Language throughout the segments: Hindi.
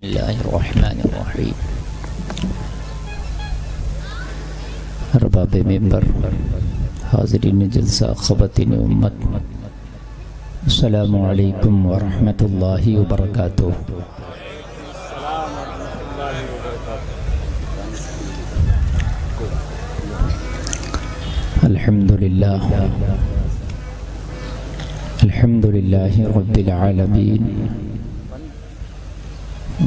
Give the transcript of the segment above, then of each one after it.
बिस्मिल्लाहिर्रहमानिर्रहीम। अरबाब मिंबर, हाज़रीन जलसा, ख़वातीन उम्मत, अस्सलामु अलैकुम वरहमतुल्लाहि वबरकातुह। अल्हम्दुलिल्लाह अल्हम्दुलिल्लाहि रब्बिल आलमीन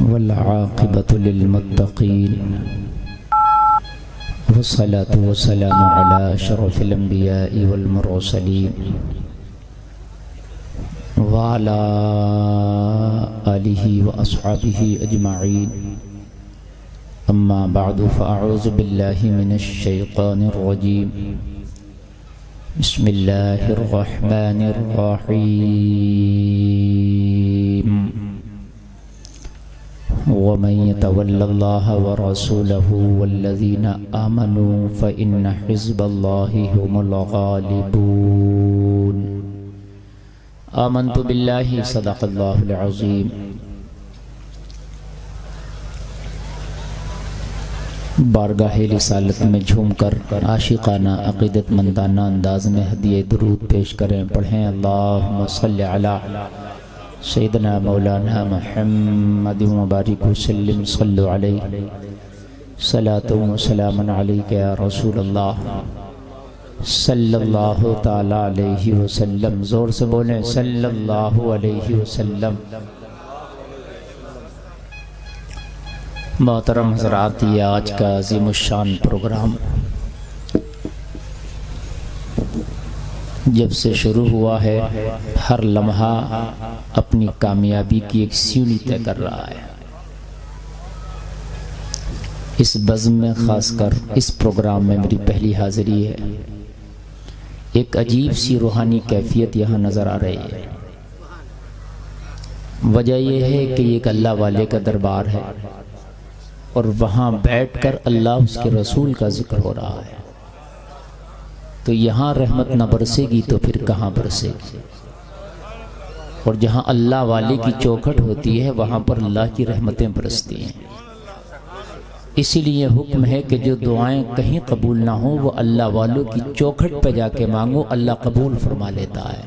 वल आक़िबतु लिल मुत्तक़ीन वस्सलातु वस्सलामु अला अशरफिल अंबियाइ वल मुरसलीन व अला आलिहि व अस्हाबिहि अजमाईन। अम्मा बअदु फ़अऊज़ु बिल्लाहि मिनश शैतानिर रजीम। बिस्मिल्लाहिर्रहमानिर्रहीम। वमन यतवल्लल्लाह व रसूलहु वल्लज़ीना आमनू फ़इन्न हिज़्बल्लाहि हुमुल गालिबून। आमन्तु बिल्लाहि सदक़ल्लाहुल अज़ीम। बारगाहे रिसालत में झूमकर आशिकाना अक़ीदतमंदाना अंदाज में हदिये दुरूद पेश करें। पढ़ें अल्लाहुम्मा सल्लि अला सय्यिदना मौलाना मुहम्मद व बारिक वसल्लिम सल्लु अलैहि सलातु व सलामुन अलैका या रसूलल्लाह सल्लल्लाहु तआला अलैहि वसल्लम। ज़ोर से बोलें सल्लल्लाहु अलैहि वसल्लम। मोहतरम हज़रात, ये आज का अज़ीमुश्शान प्रोग्राम जब से शुरू हुआ है, हर लम्हा अपनी कामयाबी की एक सीढ़ी तय कर रहा है। इस बज़्म में ख़ासकर इस प्रोग्राम में मेरी पहली हाज़िरी है। एक अजीब सी रूहानी कैफियत यहाँ नज़र आ रही है। वजह यह है कि एक अल्लाह वाले का दरबार है और वहाँ बैठकर अल्लाह उसके रसूल का जिक्र हो रहा है। तो यहाँ रहमत न बरसेगी तो फिर कहाँ बरसेगी। और जहाँ अल्लाह वाले की चौखट होती है वहाँ पर अल्लाह की रहमतें बरसती हैं। इसीलिए हुक्म है कि जो दुआएं कहीं कबूल ना हो वो अल्लाह वालों की चौखट पे जाके मांगो, अल्लाह कबूल फरमा लेता है।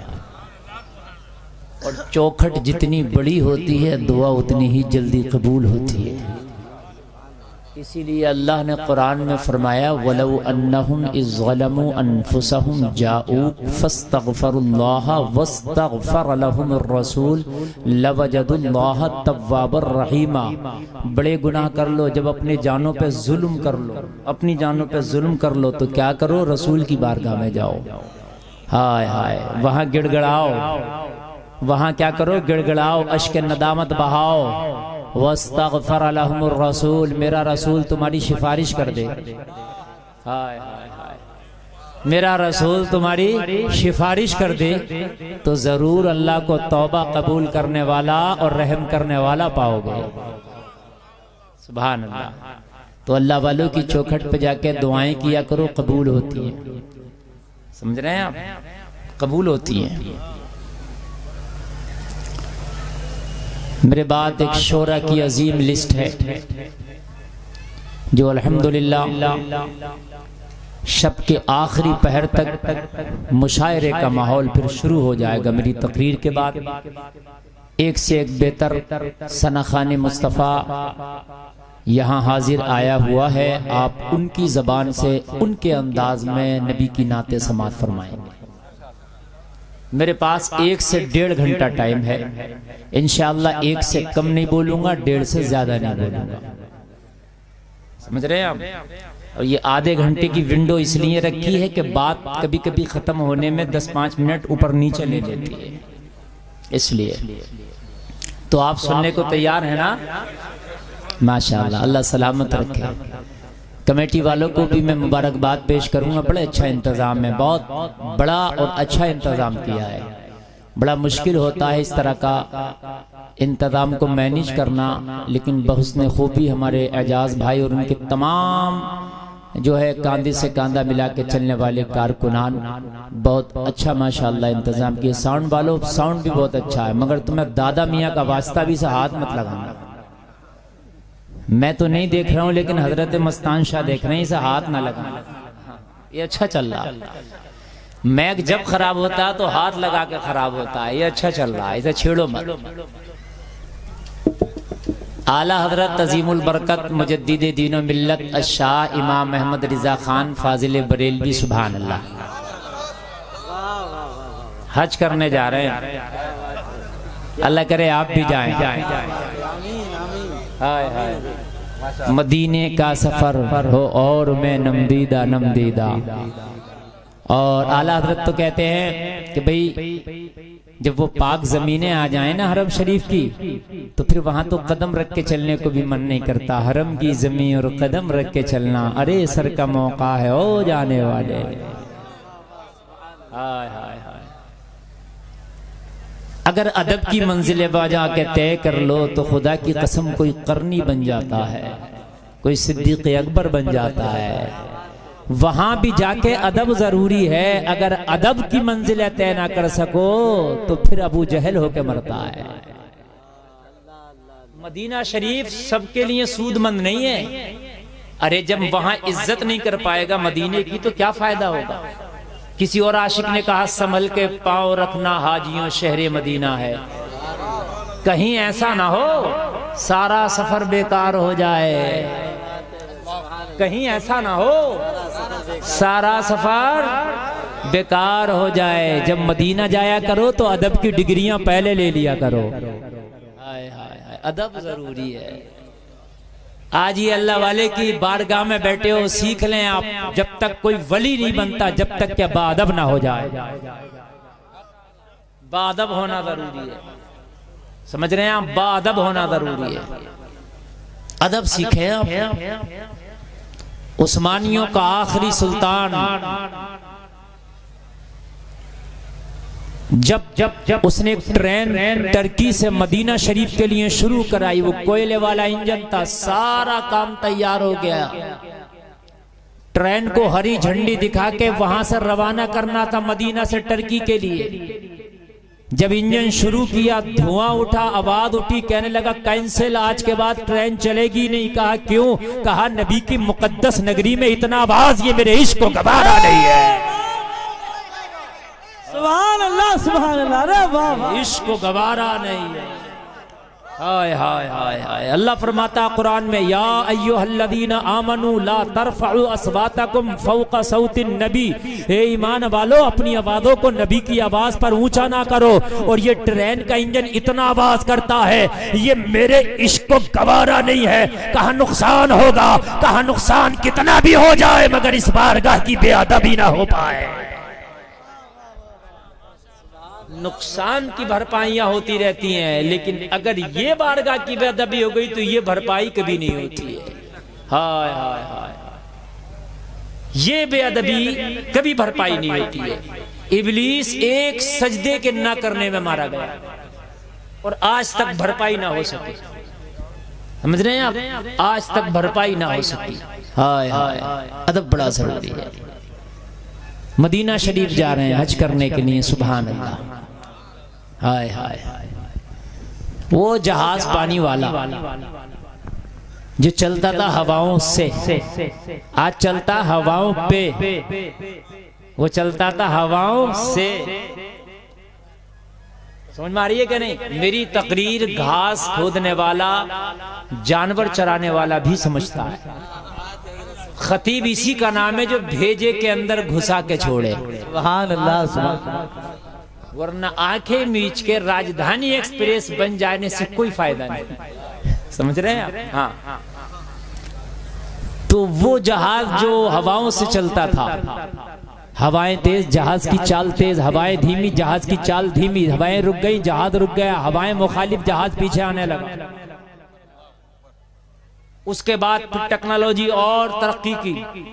और चौखट जितनी बड़ी होती है दुआ उतनी ही जल्दी कबूल होती है। इसीलिए अल्लाह ने कुरान में फरमाया वलौ अन्नहुम इज़ ज़लमू अनफुसहुम जाऊक फस्तगफरुल्लाह वस्तगफर लहुमुर रसूल लवजदुल्लाह तव्वाबर रहीमा। बड़े गुनाह कर लो, जब अपने जानों पे जुल्म कर लो, अपनी जानों पे जुल्म कर लो तो क्या करो, रसूल की बारगाह में जाओ। हाय हाय, वहाँ गिड़गड़ाओ, वहाँ क्या करो, गिड़गड़ाओ, अश्क नदामत बहाओ। वस्तगफर लहुमुर रसूल, मेरा रसूल तुम्हारी सिफारिश कर दे। हाय हाय हाय, मेरा रसूल तुम्हारी सिफारिश कर दे तो जरूर अल्लाह को तौबा कबूल करने वाला और रहम करने वाला पाओगे। सुभान अल्लाह। तो अल्लाह वालों की चौखट पे जाके दुआएं किया करो, कबूल होती है। समझ रहे हैं आप, कबूल होती है। मेरे बाद एक शोरा की अजीम लिस्ट है जो अल्हम्दुलिल्लाह शब के आखिरी पहर तक मुशायरे का माहौल फिर शुरू हो जाएगा। मेरी तकरीर के बाद एक से एक बेहतर सनाखान मुस्तफ़ा यहाँ हाजिर आया हुआ है। आप उनकी ज़बान से, उनके अंदाज में नबी की नाते समात फरमाएंगे। मेरे पास 1 से 1.5 घंटा टाइम है। इंशाअल्लाह 1 से कम नहीं बोलूंगा, 1.5 से ज्यादा नहीं बोलूंगा। समझ रहे हैं आप। और ये आधे घंटे की विंडो इसलिए रखी है कि बात कभी कभी खत्म होने में 10-5 मिनट ऊपर नीचे ले लेती है, इसलिए। तो आप सुनने को तैयार है ना? माशाअल्लाह, अल्लाह सलामत रखे। कमेटी वालों को भी मैं मुबारकबाद पेश करूंगा। बड़े अच्छा इंतज़ाम है, बहुत बड़ा और अच्छा इंतज़ाम किया है। बड़ा मुश्किल होता है इस तरह का इंतज़ाम को मैनेज करना, लेकिन बहुस्ने खूबी हमारे एजाज भाई और उनके तमाम जो है कांधे से कांधा मिला के चलने वाले कारकुनान बहुत अच्छा माशाअल्लाह इंतज़ाम किए। साउंड वालों, साउंड भी बहुत अच्छा है, मगर तुम्हें दादा मियाँ का वास्ता भी से हाथ मत लगाना। मैं तो नहीं देख रहा हूं, लेकिन हजरत मस्तान शाह देख रहे हैं, इसे हाथ ना लगा, ये अच्छा चल रहा। मैक जब खराब होता है तो हाथ लगा के खराब होता है, ये अच्छा चल रहा है, इसे छेड़ो मत। आला हजरत तजीमुल बरकत मुजद्दिद दीन व मिल्लत शाह इमाम अहमद रिजा खान फाजिल बरेलवी सुभान अल्लाह हज करने जा रहे हैं। अल्लाह करे आप भी जाएं। हाय हाय मदीने का सफर हो और मैं नमदीदा नमदीदा। और आला हजरत तो कहते हैं कि भाई जब वो पाक जमीनें आ जाए ना हरम शरीफ की, तो फिर वहां तो कदम रख के चलने को भी मन नहीं करता। हरम की जमीन और कदम रख के चलना, अरे सर का मौका है ओ जाने वाले। हाय हाय हाय अगर अदब की मंजिल बाजा के तय कर लो तो खुदा की कसम कोई करनी बन जाता है, कोई सिद्दीक अकबर बन जाता है। वहां भी जाके अदब जरूरी है, अगर अदब की मंजिल तय ना कर सको तो फिर अबू जहल होके मरता है। मदीना शरीफ सबके लिए सूदमंद नहीं है। अरे जब वहां इज्जत नहीं कर पाएगा मदीने की तो क्या फायदा होगा। किसी और आशिक ने कहा संभल के पांव रखना हाजियों शहरे मदीना है। कहीं ऐसा ना हो सारा सफर बेकार हो जाए, कहीं ऐसा ना हो सारा सफर बेकार हो जाए। जब मदीना जाया करो तो अदब की डिग्रियां पहले ले लिया करो। हाय हाय हाय अदब जरूरी है। आज ही अल्लाह वाले की बारगाह में बैठे हो, सीख लें आप। जब तक कोई वली नहीं बनता जब तक क्या बाअदब ना हो जाए। बाअदब होना जरूरी है, समझ रहे हैं आप, बाअदब होना जरूरी है। अदब सीखे आप। उस्मानियों का आखिरी सुल्तान जब उसने ट्रेन टर्की से मदीना शरीफ के लिए शुरू कराई, वो कोयले वाला इंजन था, सारा काम तैयार हो गया। ट्रेन को हरी झंडी दिखा के वहां से रवाना करना था मदीना से टर्की के लिए। जब इंजन शुरू किया धुआं उठा, आवाज उठी, कहने लगा कैंसिल, आज के बाद ट्रेन चलेगी नहीं। कहा क्यों? कहा नबी की मुकद्दस नगरी में इतना आवाज ये मेरे इश्क को गवारा नहीं है। सुभान अल्लाह सुभान अल्लाह, अरे वाह, इश्क को गवारा नहीं है। हाय हाय हाय हाय अल्लाह फरमाता कुरान में, या अय्युहल्लज़ीना आमनू ला तरफ़उ अस्वातकुम फ़ौक़ सौतिन नबी। हे ईमान वालो, अपनी आवाज़ों को नबी की आवाज़ पर ऊंचा ना करो। और ये ट्रेन का इंजन इतना आवाज़ करता है, ये मेरे इश्क को गवारा नहीं है। कहा नुकसान होगा, कहा नुकसान कितना भी हो जाए मगर इस बारगाह की बेअदबी ना हो पाए। नुकसान की भरपाइयां होती रहती हैं, लेकिन अगर ये बारगाह की बेअदबी हो गई तो ये भरपाई कभी नहीं होती है। हाय हाय हाय ये बेअदबी कभी भरपाई नहीं होती है। इब्लीस एक सजदे के ना करने में मारा गया और आज तक भरपाई ना हो सके। समझ रहे हैं आप, आज तक भरपाई ना हो सकी। हाय हाय अदब बड़ा जरूरी है। मदीना शरीफ जा रहे हैं हज करने के लिए, सुभान अल्लाह। हाय हाय वो जहाज पानी वाला जो चलता था हवाओं से, आज चलता हवाओं पे। वो चलता था हवाओं से। समझ में आ रही है कि नहीं? मेरी तकरीर घास खोदने वाला, जानवर चराने वाला भी समझता है। खतीब इसी का नाम है जो भेजे के अंदर घुसा के छोड़े। सुभान अल्लाह सुभान अल्लाह। वरना आंखें मीच के राजधानी एक्सप्रेस बन जाने से कोई फायदा नहीं। समझ रहे हैं आप? हाँ। तो वो जहाज जो हवाओं से चलता था, हवाएं तेज, जहाज की चाल तेज, हवाएं धीमी, जहाज की चाल धीमी, हवाएं रुक गई, जहाज रुक गया, हवाएं मुखालिफ, जहाज पीछे आने लगा। उसके बाद टेक्नोलॉजी और तरक्की की,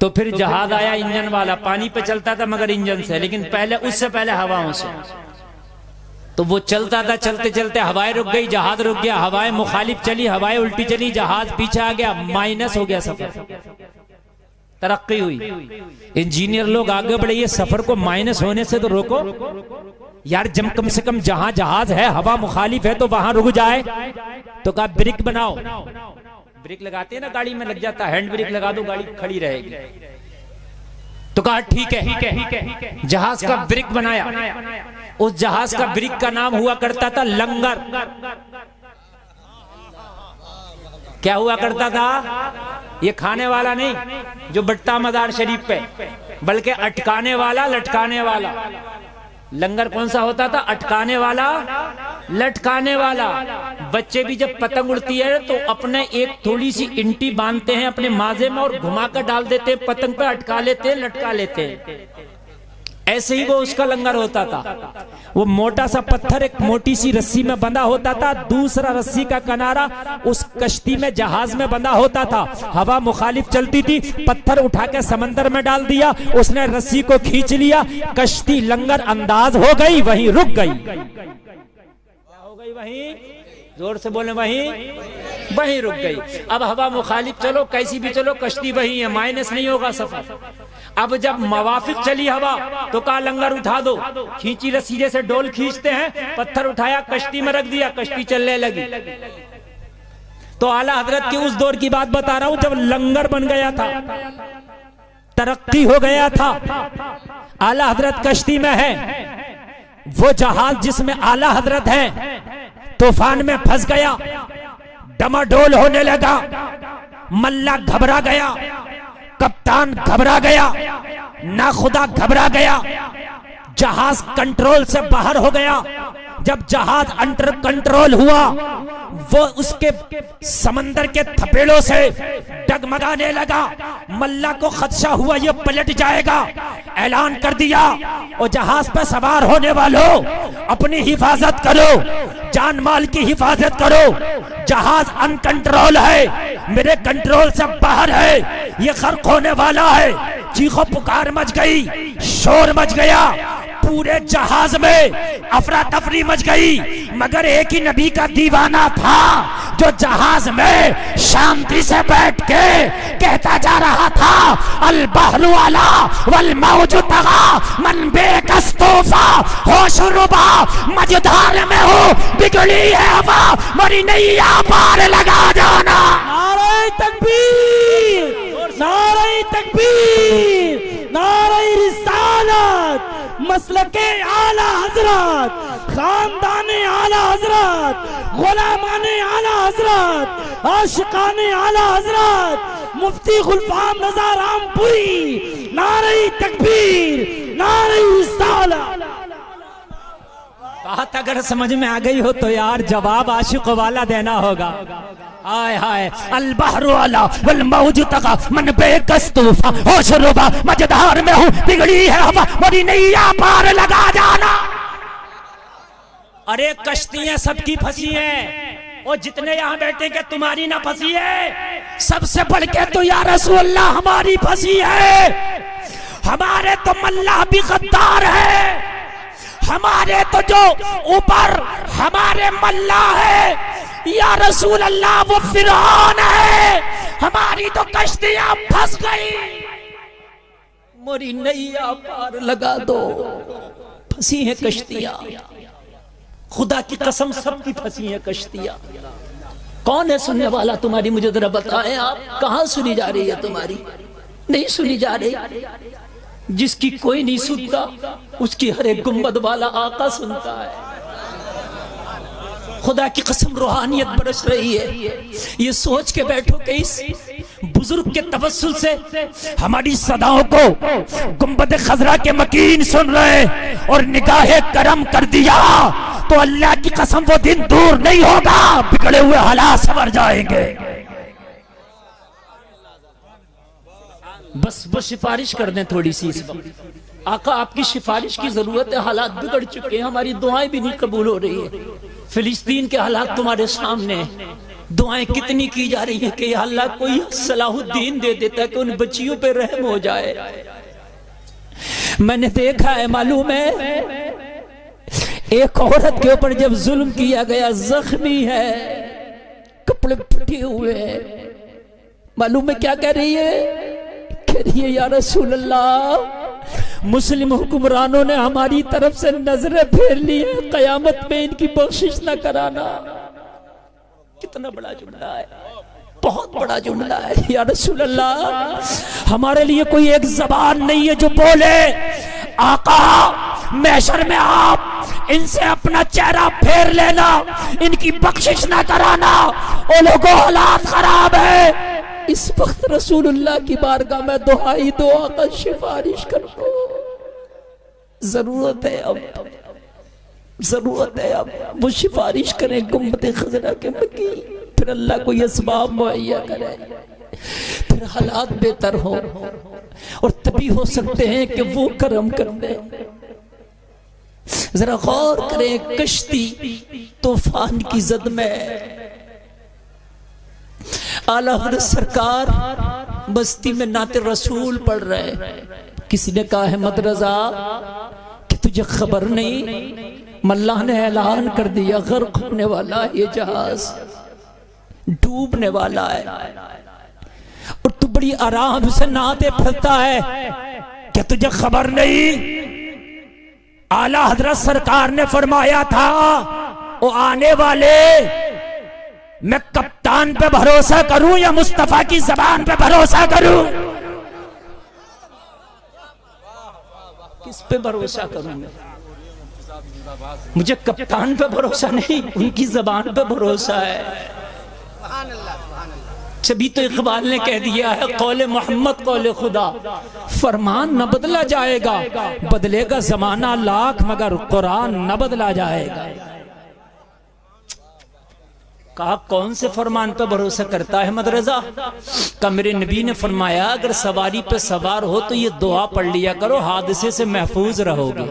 तो फिर जहाज आया इंजन वाला, पानी पे चलता था मगर इंजन से, लेकिन पहले उससे पहले हवाओं से। तो वो चलता था, चलते चलते हवाएं रुक गई, जहाज रुक गया, हवाएं मुखालिफ चली, हवाएं उल्टी चली, जहाज पीछे आ गया, माइनस हो गया सफर। तरक्की हुई। इंजीनियर लोग आगे बढ़े, ये सफर को माइनस होने से तो रोको यार, जब कम से कम जहां जहाज है हवा मुखालिफ है तो वहां रुक जाए। तो कहा ब्रेक बनाओ, ब्रेक लगाते हैं ना गाड़ी में, लग जाता है, हैंड ब्रेक लगा दो गाड़ी खड़ी रहेगी। तो कहा ठीक है, जहाज का ब्रेक बनाया। उस जहाज का ब्रेक का नाम हुआ करता था लंगर। क्या हुआ करता था? ये खाने वाला नहीं जो बट्टा मदार शरीफ पे, बल्कि अटकाने वाला, लटकाने वाला। लंगर कौन सा होता था? अटकाने वाला, लटकाने वाला। बच्चे भी जब पतंग उड़ती है तो अपने एक थोड़ी सी इंटी बांधते हैं अपने माजे में और घुमा कर डाल देते हैं पतंग पे, अटका लेते हैं, लटका लेते हैं। ऐसे ही वो उसका लंगर होता था। वो मोटा सा पत्थर एक मोटी सी रस्सी में बंधा होता था, दूसरा रस्सी का किनारा उस कश्ती में, जहाज में बंधा होता था। हवा मुखालिफ चलती थी, पत्थर उठा के समंदर में डाल दिया, उसने रस्सी को खींच लिया, कश्ती लंगर अंदाज हो गई, वहीं रुक गई। क्या हो गई? वहीं, जोर से बोले, वहीं रुक गई। अब हवा मुखालिफ चलो, कैसी भी चलो, कश्ती वही है, माइनस नहीं होगा सफर। अब जब मवाफिक चली हवा तो कहा लंगर उठा दो, खींची रस्सी जैसे डोल खींचते हैं, पत्थर उठाया, कश्ती में रख दिया, कश्ती चलने लगी। तो आला हजरत की उस दौर की बात बता रहा हूं जब लंगर बन गया था, तरक्की हो गया था। आला हजरत कश्ती में है, वो जहाज जिसमें आला हजरत है तूफान में फंस गया, डमाडोल होने लगा, मल्ला घबरा गया, कप्तान घबरा गया, नाखुदा घबरा गया, जहाज कंट्रोल से बाहर हो गया। जब जहाज अंडर कंट्रोल हुआ, वो उसके समंदर के थपेड़ों से डगमगाने लगा। मल्ला को खदशा हुआ ये पलट जाएगा, ऐलान कर दिया, और जहाज पर सवार होने वालों अपनी हिफाजत करो, जान माल की हिफाजत करो, जहाज अनकंट्रोल है, मेरे कंट्रोल से बाहर है, ये गर्क होने वाला है। चीखो पुकार मच गई, शोर मच गया, पूरे जहाज में अफरा तफरी मच गई। मगर एक ही नबी का दीवाना था जो जहाज में शांति से बैठ के कहता जा रहा था, अल बहरु अला वल मौजु तगा मन बेकस तूफा होश रुबा, मझधार में हो बिगड़ी है हवा, मरी नैया पार लगा जाना। नारे तकबीर, नारे तकबीर, नारे रिसालत, मसलके आला हजरत, खानदाने आला हजरत, गुलामाने आला हजरत, आशिकाने आला हजरत, मुफ्ती गुलफाम रजा रामपुरी, नारे तकबीर, नारे रिसालत। बात अगर समझ में आ गई हो तो यार जवाब आशिक वाला देना होगा। हाय हाय, अल बहरु अला वल मौजु तगा मन बेकस तूफा होश रुबा, मझधार में हूँ बिगड़ी है हवा, मेरी नैया पार लगा जाना। अरे कश्तियां सबकी फंसी हैं, और जितने यहाँ बैठे के तुम्हारी ना फंसी है, सबसे बढ़ के तो या रसूल अल्लाह हमारी फंसी है। हमारे तो मल्लाह भी गद्दार है, हमारे तो जो ऊपर हमारे मल्लाह है या रसूल अल्लाह वो फिरौन है। हमारी तो कश्तियां फंस गई, मोरी नैया पार लगा दो। फंसी है कश्तियां, खुदा की कसम सबकी फंसी है कश्तियां। कौन है सुनने वाला तुम्हारी? मुझे जरा बताएं, आप कहां सुनी जा रही है? तुम्हारी नहीं सुनी जा रही। जिसकी कोई नहीं सुनता उसकी हर एक गुंबद वाला आका सुनता है। खुदा की कसम रूहानियत बरस रही है। ये सोच के बैठो कि इस बुजुर्ग के तवस्सुल से हमारी सदाओं को गुंबद खजरा के मकीन सुन रहे और निगाहे करम कर दिया, तो अल्लाह की कसम वो दिन दूर नहीं होगा, बिगड़े हुए हालात संवर जाएंगे। बस वो सिफारिश कर दें थोड़ी सी इस वक्त। आका आपकी सिफारिश की जरूरत है, हालात बिगड़ चुके हैं, हमारी दुआएं भी नहीं कबूल हो रही है। फिलिस्तीन के हालात तुम्हारे सामने, दुआएं कितनी की जा रही है कि अल्लाह कोई सलाहुद्दीन दे देता है कि उन बच्चियों पे रहम हो जाए। मैंने देखा है, मालूम है, एक औरत के ऊपर जब जुल्म किया गया, जख्मी है, कपड़े फटे हुए हैं, मालूम है क्या कह रही है कि फेरिए या रसूल अल्लाह, मुस्लिम हुक्मरानों ने हमारी तरफ से नजरें फेर ली है, कयामत में इनकी बख्शिश न कराना। कितना बड़ा जुमला है, बहुत बड़ा जुमला है। या रसूल अल्लाह, हमारे लिए कोई एक जबान नहीं है जो बोले आका महशर में आप इनसे अपना चेहरा फेर लेना, इनकी बख्शिश ना कराना, ओ लोगों हालात खराब है। इस वक्त रसूलुल्लाह की बारगाह में दुआई दुआ का सिफारिश करो। जरूरत है, अब जरूरत है, अब वो सिफारिश करें गुम्बद खजरा के मकी, फिर अल्लाह को ये असबाब मुहैया करे, फिर हालात बेहतर हो और तभी हो सकते हैं कि वो करम कर दे। जरा गौर करें, कश्ती तूफान की जद में आला हज़रत सरकार बस्ती में नाते रसूल पढ़ रहे। किसी ने कहा अहमद रजा कि तुझे खबर नहीं, मल्लाह ने ऐलान कर दिया गर्क होने वाला है, ये जहाज डूबने वाला है, और तू बड़ी आराम से नाते फिरता है। क्या तुझे खबर नहीं? आला हजरत सरकार ने फरमाया था वो आने वाले मैं कप्तान पे भरोसा करूं या मुस्तफा की जबान पे भरोसा करूं? किस पे भरोसा करूं मैं? मुझे कप्तान पे भरोसा नहीं, उनकी जबान पे भरोसा है। तभी तो इकबाल ने कह दिया है कौले मोहम्मद कौले खुदा, फरमान न बदला जाएगा, बदलेगा जमाना लाख मगर कुरान न बदला जाएगा। कहा कौन से फरमान पे भरोसा करता है अहमद रजा? का मेरे नबी ने फरमाया अगर सवारी पे सवार हो तो ये दुआ पढ़ लिया करो, हादसे से महफूज रहोगे।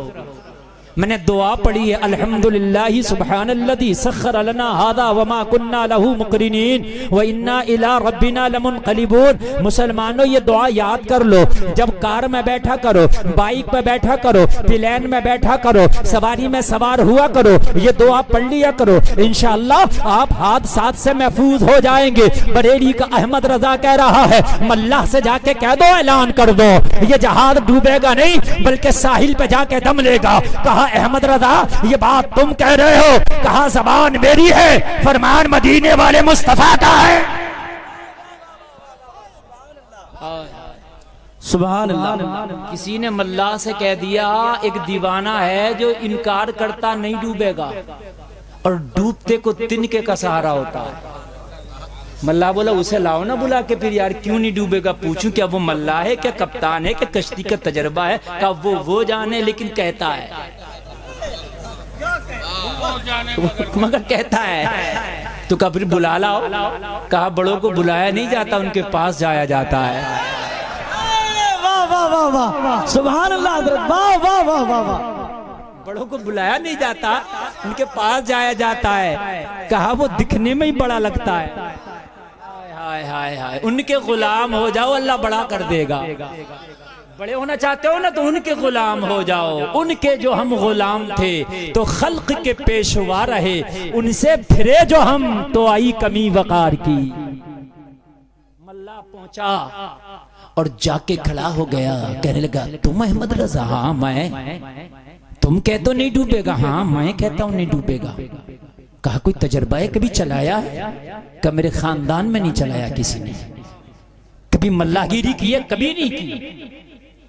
मैंने दुआ पढ़ी है, अल्हम्दुलिल्लाहि सुब्हानल्लज़ी सख्खर लना हादा वमा कुन्ना लहू मुक़रिनीन व इन्ना इला रब्बिना लमुनक़लिबून। मुसलमानों ये दुआ याद कर लो, जब कार में बैठा करो, बाइक में बैठा करो, प्लेन में बैठा करो, सवारी में सवार हुआ करो, ये दुआ पढ़ लिया करो, इंशाअल्लाह आप हादसात से महफूज हो जाएंगे। बरेली का अहमद रजा कह रहा है मल्लाह से जाके कह दो, ऐलान कर दो ये जहाज डूबेगा नहीं बल्कि साहिल पे जाके दम लेगा। कहा अहमद रजा ये बात तुम कह रहे हो? कहा ज़बान मेरी है, फरमान मदीने वाले मुस्तफा का है। सुभान अल्लाह। किसी ने मल्लाह से कह दिया एक दीवाना है जो इनकार करता नहीं डूबेगा और डूबते को तिनके का सहारा होता है। मल्लाह बोला उसे लाओ ना बुला के, फिर यार क्यों नहीं डूबेगा? पूछूं क्या वो मल्लाह है, क्या कप्तान है, क्या कश्ती का तजर्बा है? कहा वो जाने, लेकिन कहता है, मगर कहता है। तो कहा फिर बुला लाओ। कहा बड़ों को बुलाया नहीं जाता, उनके पास जाया जाता है। वाह वाह वाह वाह, सुभान अल्लाह, वाह वाह वाह वाह वाह। बड़ों को बुलाया नहीं जाता, उनके पास जाया जाता है। कहा वो दिखने में ही बड़ा लगता है। हाय हाय हाय, उनके गुलाम हो जाओ, अल्लाह बड़ा कर देगा। बड़े होना चाहते हो ना तो उनके गुलाम हो जाओ। उनके जो हम गुलाम थे तो खल्क के पेशवा रहे, उनसे फिरे जो हम तो आई कमी वकार की। मल्लाह पहुंचा और जाके खड़ा हो गया, कहने लगा तुम अहमद रजा? हाँ मैं। तुम कहते हो नहीं डूबेगा? हाँ मैं कहता हूं नहीं डूबेगा। कहा कोई तजर्बा है, कभी चलाया? कहा मेरे खानदान में नहीं चलाया किसी ने। कभी मल्लाहगिरी की है? कभी नहीं की।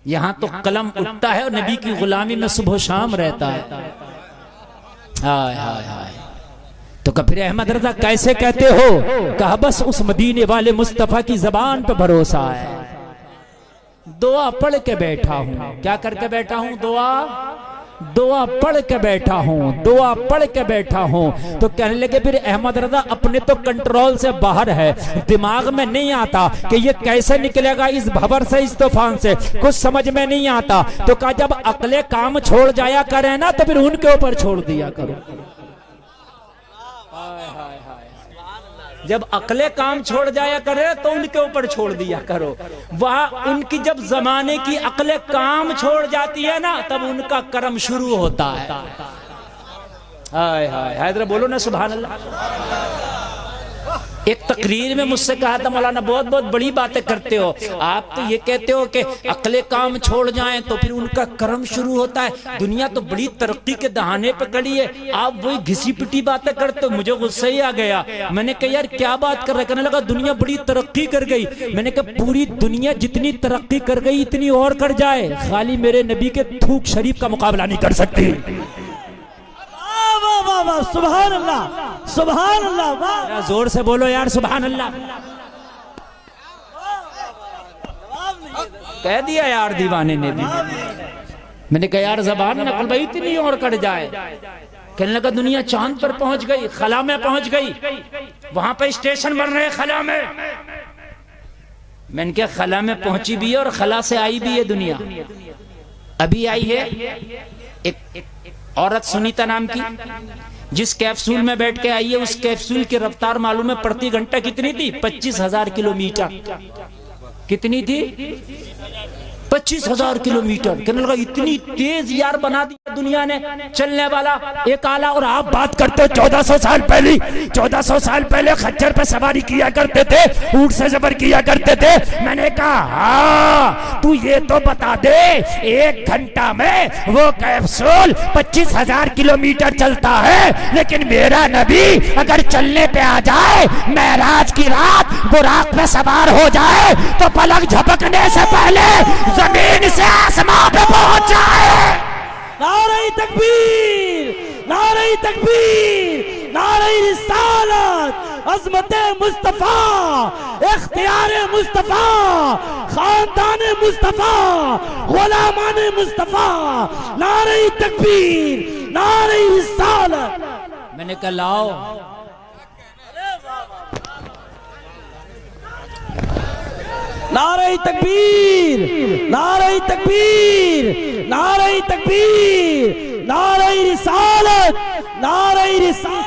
यहाँ तो कलम उठता है और नबी की गुलामी में सुबह शाम रहता है। हाय हाय हाय। तो कहा फिर अहमद रजा कैसे कहते हो? कहा बस उस मदीने वाले मुस्तफा की जबान पे भरोसा है। दुआ पढ़ के बैठा हूँ। क्या करके बैठा हूँ? दुआ पढ़ के बैठा हूँ, दुआ पढ़ के बैठा हूँ। तो कहने लगे फिर अहमद रजा अपने तो कंट्रोल से बाहर है, दिमाग में नहीं आता कि ये कैसे निकलेगा इस भंवर से, इस तूफान से, कुछ समझ में नहीं आता। तो कहा जब अकले काम छोड़ जाया करे ना तो फिर उनके ऊपर छोड़ दिया करो। जब अकले काम छोड़ जाया करे तो उनके ऊपर छोड़ दिया करो। वह उनकी जब जमाने की अकले काम छोड़ जाती है ना तब उनका कर्म शुरू होता है। हाय हाय हाय, बोलो ना सुभान अल्लाह। एक तकरीर में मुझसे कहा था, मौलाना बहुत बहुत बड़ी बातें करते हो आप, तो ये कहते हो कि अकले काम छोड़ जाएं तो फिर उनका कर्म शुरू होता है। दुनिया तो बड़ी तरक्की के दहाने पे खड़ी है, आप वही घिसी पिटी बातें करते हो। मुझे गुस्सा ही आ गया, मैंने कहा यार क्या बात कर रहे। कहने लगा दुनिया बड़ी तरक्की कर गई। मैंने कहा पूरी दुनिया जितनी तरक्की कर गई इतनी और कर जाए, खाली मेरे नबी के थूक शरीफ का मुकाबला नहीं कर सकती। वाह वाह वाह, सुभान अल्लाह, सुभान अल्लाह, वाह। जोर से बोलो यार सुभान अल्लाह। कह दिया यार दीवाने ने भी। मैंने कहा यार जबान नकल भाई इतनी और कट जाए। कहने लगा दुनिया चांद पर पहुंच गई, खला में पहुंच गई, वहां पे स्टेशन बन रहे खला में। मैंने कहा खला में पहुंची भी है और खला से आई भी है दुनिया। अभी आई है एक औरत सुनीता नाम की, जिस कैप्सूल में बैठ के आई है उस कैप्सूल की रफ्तार मालूम है प्रति घंटा कितनी थी? 25,000 किलोमीटर। कितनी थी? 25,000 किलोमीटर। कहने लगा इतनी तेज यार बना दिया दुनिया ने चलने वाला एक आला। और आप बात करते हो 1400 साल पहले, 1400 साल पहले खच्चर पे सवारी किया करते थे, ऊंट से सफर किया करते थे। मैंने कहा हाँ, तू ये तो बता दे 1 घंटा में वो कैप्सूल 25,000 किलोमीटर चलता है, लेकिन मेरा नबी अगर चलने पे आ जाए, मेराज की रात बुराक पे सवार हो जाए तो पलक झपकने से पहले जमीन से आसमां पे पहुंच जाए। नारे तकबीर, नारे तकबीर, नारे रिसालत, अज़मते मुस्तफा, इख्तियारे मुस्तफा, खानदाने मुस्तफा, गुलामाने मुस्तफा, नारे तकबीर, नारे रिसालत। मैंने कहा लाओ नारे तकबीर, नारे तकबीर, नारे तकबीर, नारे रिसालत, नारे रिसालत,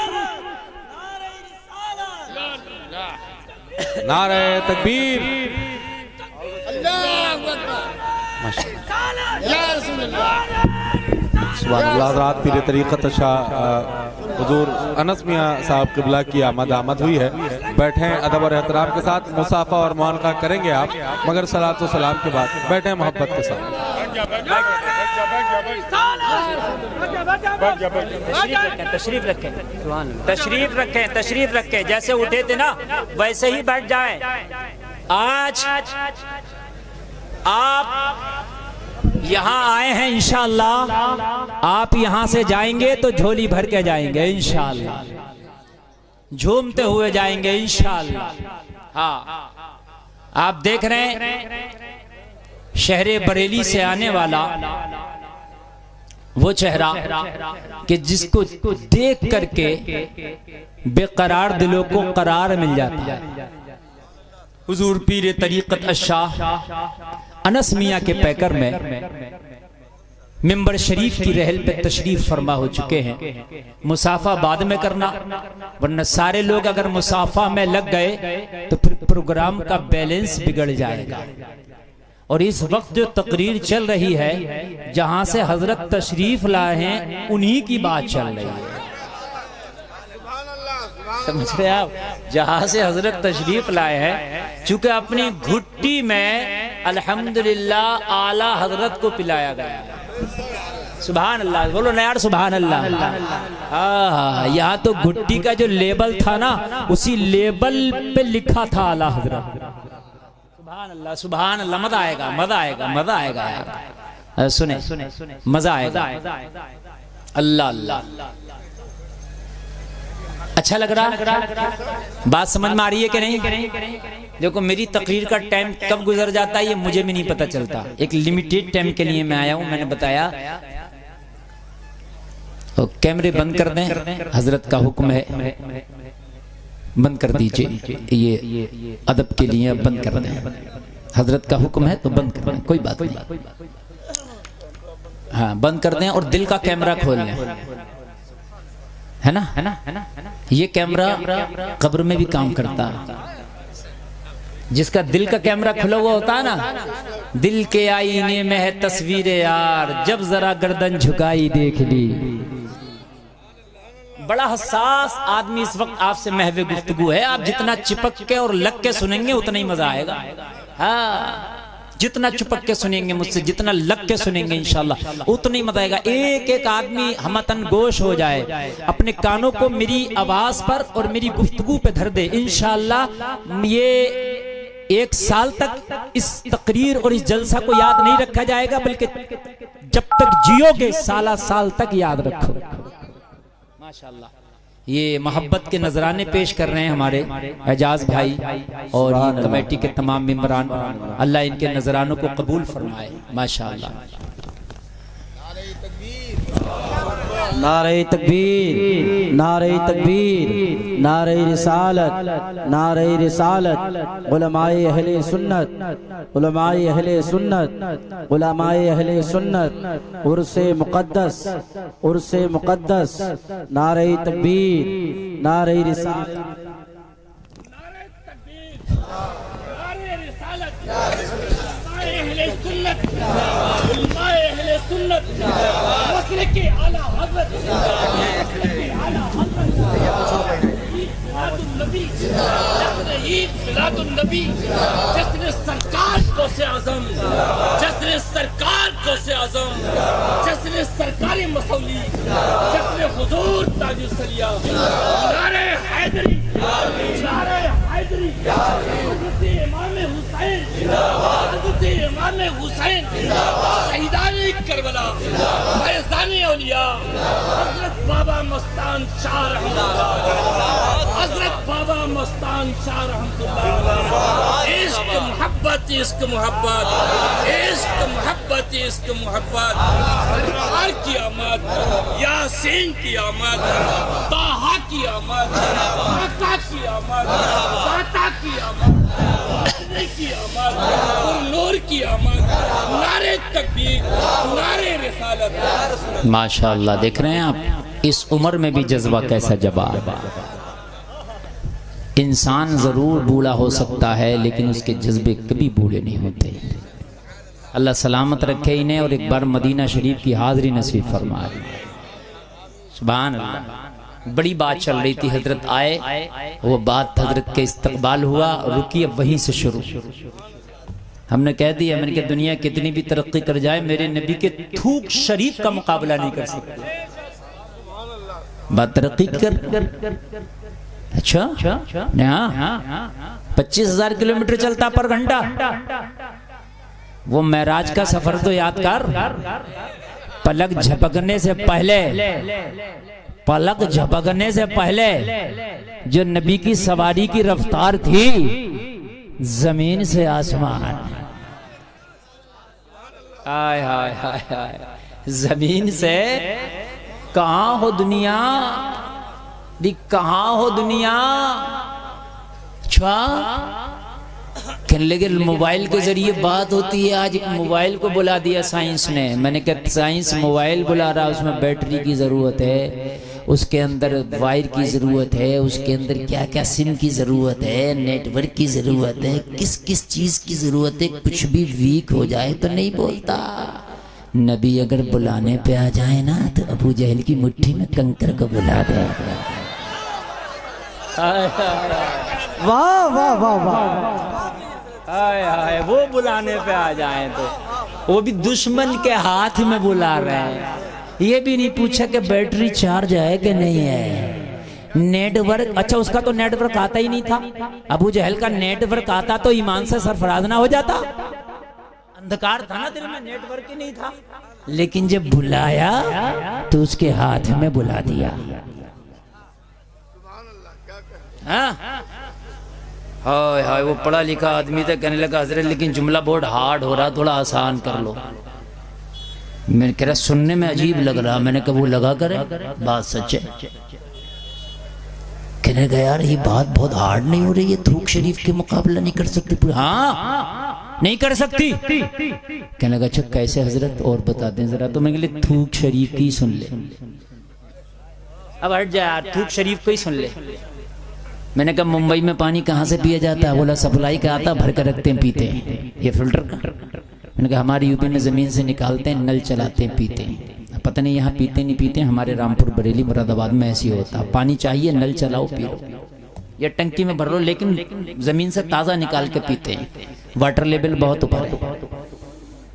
नारे तकबीर। हज़रात पीर तरीक़त हुज़ूर अनस मियाँ साहब क़िबला की आमद हुई है। बैठें अदब और एहतराम के साथ, मुसाफ़ा और मुआनका करेंगे आप, मगर सलात व सलाम के बाद बैठें मोहब्बत के साथ। तशरीफ रखें, तशरीफ रखें, तशरीफ रखें। जैसे उठे थे ना वैसे ही बैठ जाएं। आज आप यहाँ आए हैं, इंशाअल्लाह आप यहाँ से जाएंगे तो झोली भर के जाएंगे इंशाअल्लाह, झूमते हुए जाएंगे इंशाअल्लाह। हाँ, आप देख रहे हैं शहरे बरेली से आने वाला वो चेहरा कि जिसको देख करके बेकरार दिलों को करार मिल जाता है। हुजूर पीर तरीक़त अशाह अनस मियाँ के पैकर में मिंबर शरीफ की रहल पे तशरीफ फरमा हो चुके हैं। मुसाफा बाद में करना, वरना सारे लोग अगर मुसाफा में लग गए तो फिर प्रोग्राम का बैलेंस बिगड़ जाएगा। और इस वक्त जो तकरीर चल रही है, जहां से हजरत तशरीफ लाए हैं उन्हीं की बात चल रही है। समझ रहे आप? जहां से हजरत तशरीफ लाए हैं, चूंकि अपनी घुट्टी में अल्हम्दुलिल्लाह आला हजरत को पिलाया गया। सुभान अल्लाह, बोलो ना यार सुभान अल्लाह। हाँ, यहाँ तो घुट्टी का जो लेबल था ना, उसी लेबल पे लिखा था आला हजरत। सुभान अल्लाह, सुभान अल्लाह। मजा आएगा, मजा आएगा, मजा आएगा यार। सुने मजा आएगा। अल्लाह अल्लाह, अच्छा लग रहा? बात समझ में आ रही है कि नहीं? देखो मेरी तकरीर का टाइम कब गुजर जाता है ये मुझे भी नहीं पता चलता। एक लिमिटेड टाइम के लिए मैं आया हूं, मैंने बताया। तो कैमरे बंद कर दें, हजरत का हुक्म है, बंद कर दीजिए। ये अदब के लिए बंद कर दें, हजरत का हुक्म है तो बंद कर दें, कोई बात नहीं। हाँ, बंद कर दें और दिल का कैमरा खोल लें, है ना? है ना? है ना? ये कैमरा कब्र में भी काम करता है। जिसका दिल का कैमरा खुला हुआ होता है ना, दिल के आईने में है तस्वीर यार, जब जरा गर्दन झुकाई देख ली, बड़ा हसास आदमी इस वक्त आपसे महवे गुफ्तगू है। आप जितना चिपक के और लग के सुनेंगे उतना ही मजा आएगा। हाँ, जितना चिपक के सुनेंगे मुझसे, जितना लग के सुनेंगे इंशाल्लाह उतना ही मजा आएगा। एक एक आदमी हमतन गोश हो जाए, अपने कानों को मेरी आवाज पर और मेरी गुफ्तगू पे धर दे, इंशाल्लाह ये 1 साल तक इस तकरीर और इस जलसा को याद नहीं रखा जाएगा, बल्कि जब तक जियोगे साला साल तक याद रखो। माशाल्लाह। ये मोहब्बत के नजराने पेश कर रहे हैं हमारे एजाज भाई और ये कमेटी के तमाम मेंबरान। अल्लाह इनके नजरानों को कबूल फरमाए। माशाअल्लाह। नारे तकबीर, नारे तकबीर, नारे रिसालत, नारे रिसालत। उलमाए अहले सुन्नत, उलमाए अहले सुन्नत, उलमाए अहले सुन्नत। उर्से मुक़द्दस, उर्से मुक़द्दस। नारे तकबीर, नारे रिसालत, सरकार को से आजम, जश्न सरकार को से आजम, जश्न सरकारी मसौली, जश्न हुजूर ताजुसलिया। नारे हैदरी, नारे हैदरी। हज़रत इमाम हुसैन, हज़रत इमाम हुसैन, शहीदाने करबला, फैज़ाने औलिया, हज़रत बाबा मस्तान शाह रहमतुल्लाह, हज़रत बाबा मस्तान शाह रहमतुल्लाह। इश्क मोहब्बत, इश्क मोहब्बत, इश्क मोहब्बत, इश्क मोहब्बत। सरकार की आमद, यासीन की आमद, ताहा की आमद, माता की आमद, दाता की आमद, की आमद, नूर की आमद। नारे तकबीर, नारे रिसालत। माशाअल्लाह। देख रहे हैं आप इस उम्र में भी जज्बा कैसा जवाब। इंसान जरूर बूढ़ा हो सकता है लेकिन उसके जज्बे कभी बूढ़े नहीं होते। अल्लाह सलामत रखे इन्हें और एक बार मदीना शरीफ की हाजिरी नसीब फरमाए। सुभान अल्लाह। बड़ी बात चल रही थी, हजरत आए, वो बात हजरत के इस्तकबाल हुआ, रुकी अब वहीं से शुरू। हमने कह दिया, मैंने कहा दुनिया कितनी भी तरक्की कर जाए मेरे नबी के थूक शरीफ का मुकाबला नहीं कर सकती। बात तरक्की कर। अच्छा, 25,000 किलोमीटर चलता पर घंटा। वो महराज का सफर तो याद कर। पलक झपकने से पहले, पलक झपकने से पहले जो नबी की सवारी की रफ्तार थी, जमीन से आसमान। हाय हाय हाय हाय। जमीन से कहां हो दुनिया, कहां हो दुनिया। अच्छा, कहने लगे मोबाइल के जरिए बात होती है। आज मोबाइल को बुला दिया साइंस ने। मैंने कहा साइंस मोबाइल बुला रहा, उसमें बैटरी की जरूरत है, उसके अंदर वायर की जरूरत है, उसके अंदर क्या क्या सिम की जरूरत है, नेटवर्क की जरूरत है, किस किस चीज की जरूरत है। कुछ भी वीक हो जाए तो नहीं बोलता। नबी अगर बुलाने पे आ जाए ना तो अबू जहल की मुट्ठी में कंकर को बुला दे। वाह वाह वाह वाह। हाय हाय, वो बुलाने पे आ जाए तो वो भी दुश्मन के हाथ में बुला रहे हैं। ये भी नहीं पूछा कि बैटरी चार्ज है कि नहीं है, नेटवर्क। अच्छा, उसका तो नेटवर्क आता ही नहीं था। अबू जहल का नेटवर्क आता तो ईमान से सरफराज ना हो जाता। अंधकार था ना दिल में, नेटवर्क ही नहीं था। लेकिन जब बुलाया तो उसके हाथ में बुला दिया। हाय हाय, वो पढ़ा लिखा आदमी था, कहने लगा हजरत लेकिन जुमला बहुत हार्ड हो रहा, थोड़ा आसान कर लो। मैंने कह रहा सुनने में अजीब लग रहा। मैंने कहा वो लगा करे, बात सच है। कहने लगा यार ये बात बहुत हार्ड नहीं हो रही है, थूक शरीफ के मुकाबला नहीं कर सकती। हाँ नहीं कर सकती। कहने लगा अच्छा कैसे हजरत, और बता दें जरा। तो मैंने कहा थूक शरीफ की सुन ले। अब हट जा यार, थूक शरीफ को ही सुन ले। मैंने कहा मुंबई में पानी कहाँ से पिया जाता है? बोला सप्लाई का आता, भर कर रखते हैं, पीते हैं। ये फिल्टर का? मैंने कहा हमारी यूपी में जमीन से निकालते हैं, नल चलाते हैं, पीते हैं। पता नहीं यहाँ पीते नहीं पीते, हमारे रामपुर बरेली मुरादाबाद में ऐसी होता, पानी चाहिए नल चलाओ पी लो, या टंकी में भर लो, लेकिन जमीन से ताज़ा निकाल के पीते हैं। वाटर लेवल बहुत ऊपर है।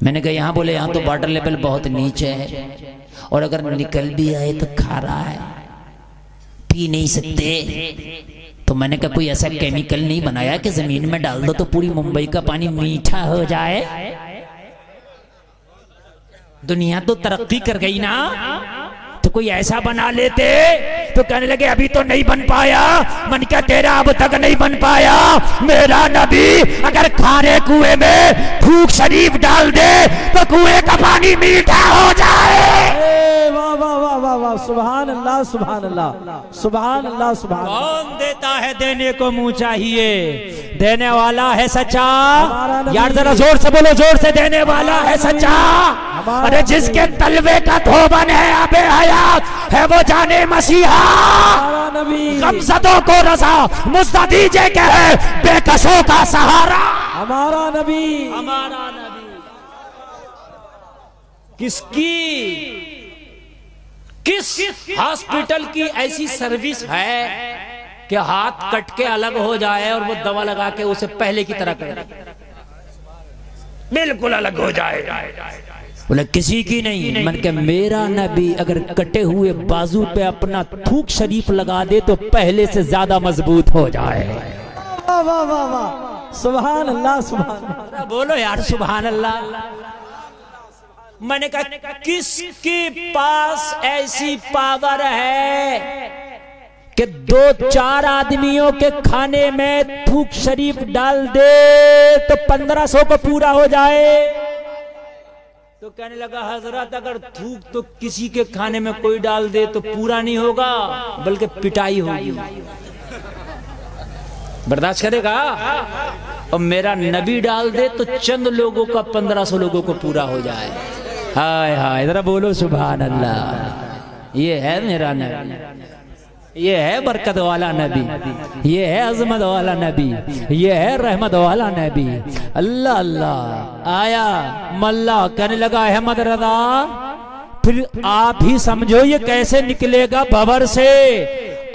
मैंने कहा यहाँ, बोले यहाँ तो वाटर लेवल बहुत नीचे है, और अगर निकल भी आए तो खारा है, पी नहीं सकते। तो मैंने कहा कोई ऐसा केमिकल नहीं बनाया कि जमीन में डाल दो तो पूरी मुंबई का पानी मीठा हो जाए। दुनिया तो तरक्की कर गई ना, तो कोई ऐसा बना लेते। तो कहने लगे अभी तो नहीं बन पाया। मन क्या तेरा अब तक नहीं बन पाया। मेरा नबी अगर खारे कुएं में थूक शरीफ डाल दे तो कुएं का पानी मीठा हो जाए। वाह वाह वाह वाह वाह, सुभान अल्लाह सुभान अल्लाह सुभान अल्लाह सुभान। कौन देता है, देने को मुंह चाहिए, देने वाला है सच्चा। यार जरा जोर से बोलो, जोर से, देने वाला है सच्चा। अरे जिसके तलवे का धोबन है आबे हयात है वो जाने मसीहा। गमज़दों को रज़ा मुझदा दीजिए के है बेकसों का सहारा। हमारा नबी, हमारा नबी किसकी, किस हॉस्पिटल की ऐसी सर्विस है कि हाथ कट के अलग हो जाए और वो दवा लगा के उसे पहले की तरह कर बिल्कुल अलग हो जाए। बोले किसी की नहीं। मन के मेरा नबी अगर कटे हुए बाजू पे अपना थूक शरीफ लगा दे तो पहले से ज्यादा मजबूत हो जाए। वाह वाह वाह वाह, सुभान अल्लाह सुभान अल्लाह। बोलो यार सुभान अल्लाह। मैंने कहा किसके पास ऐसी पावर है कि 2-4 आदमियों के खाने में थूक शरीफ डाल दे तो 1500 को पूरा हो जाए। तो कहने लगा हजरत अगर थूक तो किसी के खाने में कोई डाल दे तो पूरा नहीं होगा बल्कि पिटाई होगी। बर्दाश्त करेगा? और मेरा नबी डाल दे तो चंद लोगों का 1500 लोगों को पूरा हो जाए। हाय हाय, जरा बोलो सुभान अल्लाह। ये है मेरा नबी, ये है बरकत वाला नबी, ये है अजमत वाला नबी, ये है रहमत वाला नबी। अल्लाह अल्लाह। आया मल्ला कहने लगा अहमद रजा, फिर आप ही समझो ये कैसे निकलेगा भंवर से।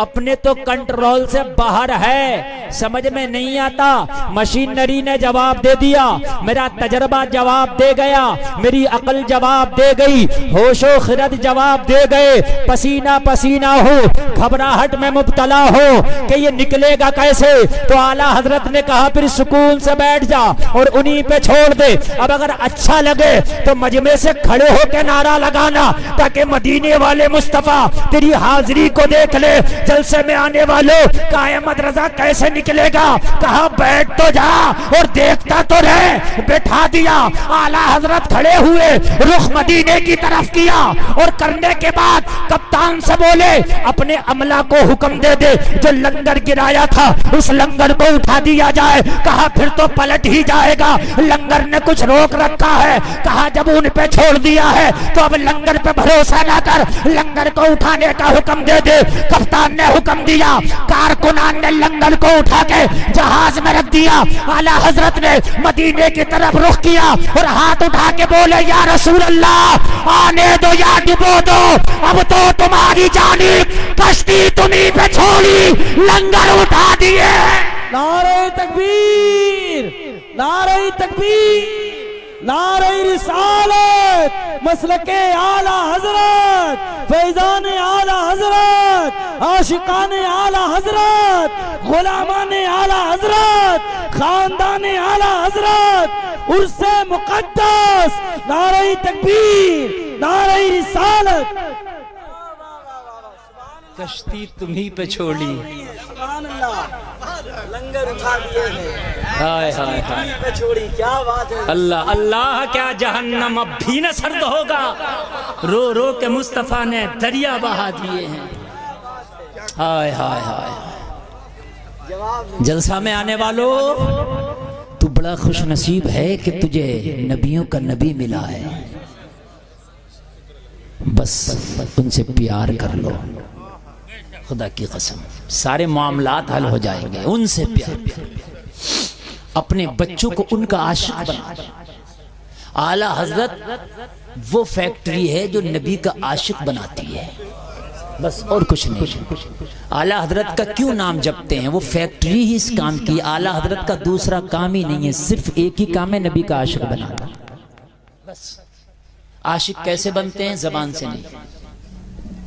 अपने तो कंट्रोल से बाहर है, समझ में नहीं आता। मशीनरी ने जवाब दे दिया, मेरा तजर्बा जवाब दे गया, मेरी अकल जवाब दे गई, होशो खिरद जवाब दे गए। पसीना पसीना हो, घबराहट में मुब्तला हो कि ये निकलेगा कैसे। तो आला हजरत ने कहा फिर सुकून से बैठ जा और उन्हीं पे छोड़ दे। अब अगर अच्छा लगे तो मजमे से खड़े होकर नारा लगाना ताकि मदीने वाले मुस्तफा तेरी हाजिरी को देख ले। जलसे में आने वालों का अहमद रजा कैसे निकलेगा। कहा बैठ तो जा और देखता तो रहे। बैठा दिया। आला हजरत खड़े हुए, रुख मदीने की तरफ किया और करने के बाद कप्तान से बोले अपने अमला को हुक्म दे दे जो लंगर गिराया था उस लंगर को उठा दिया जाए। कहा फिर तो पलट ही जाएगा, लंगर ने कुछ रोक रखा है। कहा जब उन पे छोड़ दिया है तो अब लंगर पे भरोसा ना कर, लंगर को उठाने का हुक्म दे दे। कप्तान ने हुक्म दिया, कारकुनान ने लंगर को उठा के जहाज में रख दिया। आला हजरत ने मदीने की तरफ रुख किया और हाथ उठा के बोले या रसूल अल्लाह आने दो या डुबो दो, अब तो तुम्हारी जानिब कश्ती तुम्हीं पे छोड़ी, लंगर उठा दिए। नारे तकबीर, नारे तकबीर, नारे रिसालत, मसलके आला हजरत, फैजान आला हजरत, आशिकान आला हजरत, गुलामान आला हजरत, खानदान आला हजरत, उर्से मुकद्दस, नारे तकबीर, नारे रिसालत। कश्ती तुम्हीं पे छोड़ी, सुभान अल्लाह, लंगर उठा दिए हैं। हाय हाय हाय, पे छोड़ी, क्या बात है। अल्लाह अल्लाह, क्या जहन्नम अब भी न सर्द होगा। रो रो के मुस्तफा ने दरिया बहा दिए हैं। हाय हाय हाय। जलसा में आने वालों, तू बड़ा खुश नसीब है कि तुझे नबियों का नबी मिला है। बस उनसे प्यार कर लो, खुदा की कसम सारे मामलात हल हो जाएंगे। उनसे प्यार, अपने बच्चों को उनका आशिक बना, आला हजरत वो फैक्ट्री है जो नबी का आशिक बनाती है, बस और कुछ नहीं। आला हजरत का क्यों नाम जपते हैं? वो फैक्ट्री ही इस काम की। आला हजरत का दूसरा काम ही नहीं है, सिर्फ एक ही काम है, नबी का आशिक बनाना, बस। आशिक कैसे बनते हैं? जबान से नहीं।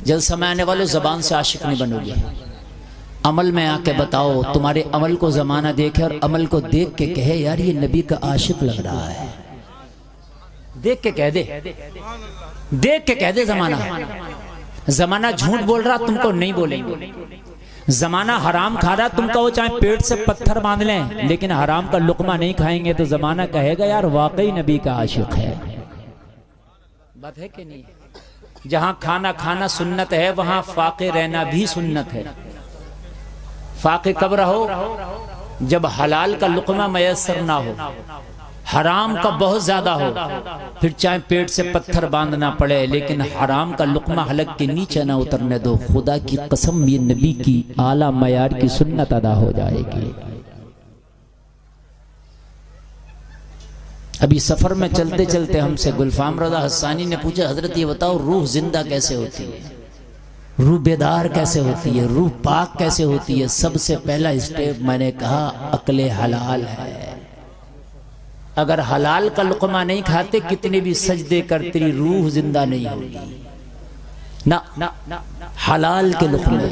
जल्द समय आने वाले जबान से आशिक नहीं बनोगे, अमल में आके बताओ। तुम्हारे अमल को जमाना देखे और अमल को देख के कहे यार ये नबी का आशिक लग रहा है, देख के कह दे, देख के कह दे। जमाना झूठ बोल रहा तुमको नहीं बोलेंगे, जमाना हराम खा रहा तुम कहो चाहे पेट से पत्थर बांध लें, लेकिन हराम का लुकमा नहीं खाएंगे तो जमाना कहेगा यार वाकई नबी का आशिक है। बात है कि नहीं? जहां खाना खाना सुन्नत है वहां फाके रहना भी सुन्नत है। फाके कब रहो? जब हलाल का लुकमा मयसर ना हो, हराम का बहुत ज्यादा हो, फिर चाहे पेट से पत्थर बांधना पड़े, लेकिन हराम का लुकमा हलक के नीचे ना उतरने दो। खुदा की कसम ये नबी की आला मयार की सुन्नत अदा हो जाएगी। अभी सफर में चलते चलते हमसे गुलफाम रज़ा हस्सानी ने पूछा, हजरत ये बताओ रूह जिंदा कैसे होती है, रूह बेदार कैसे होती है, रूह पाक कैसे होती है? सबसे पहला स्टेप मैंने कहा अक्ले हलाल है। अगर हलाल का लुकमा नहीं खाते कितने भी सजदे कर तेरी रूह जिंदा नहीं होगी ना। हलाल के लुकमे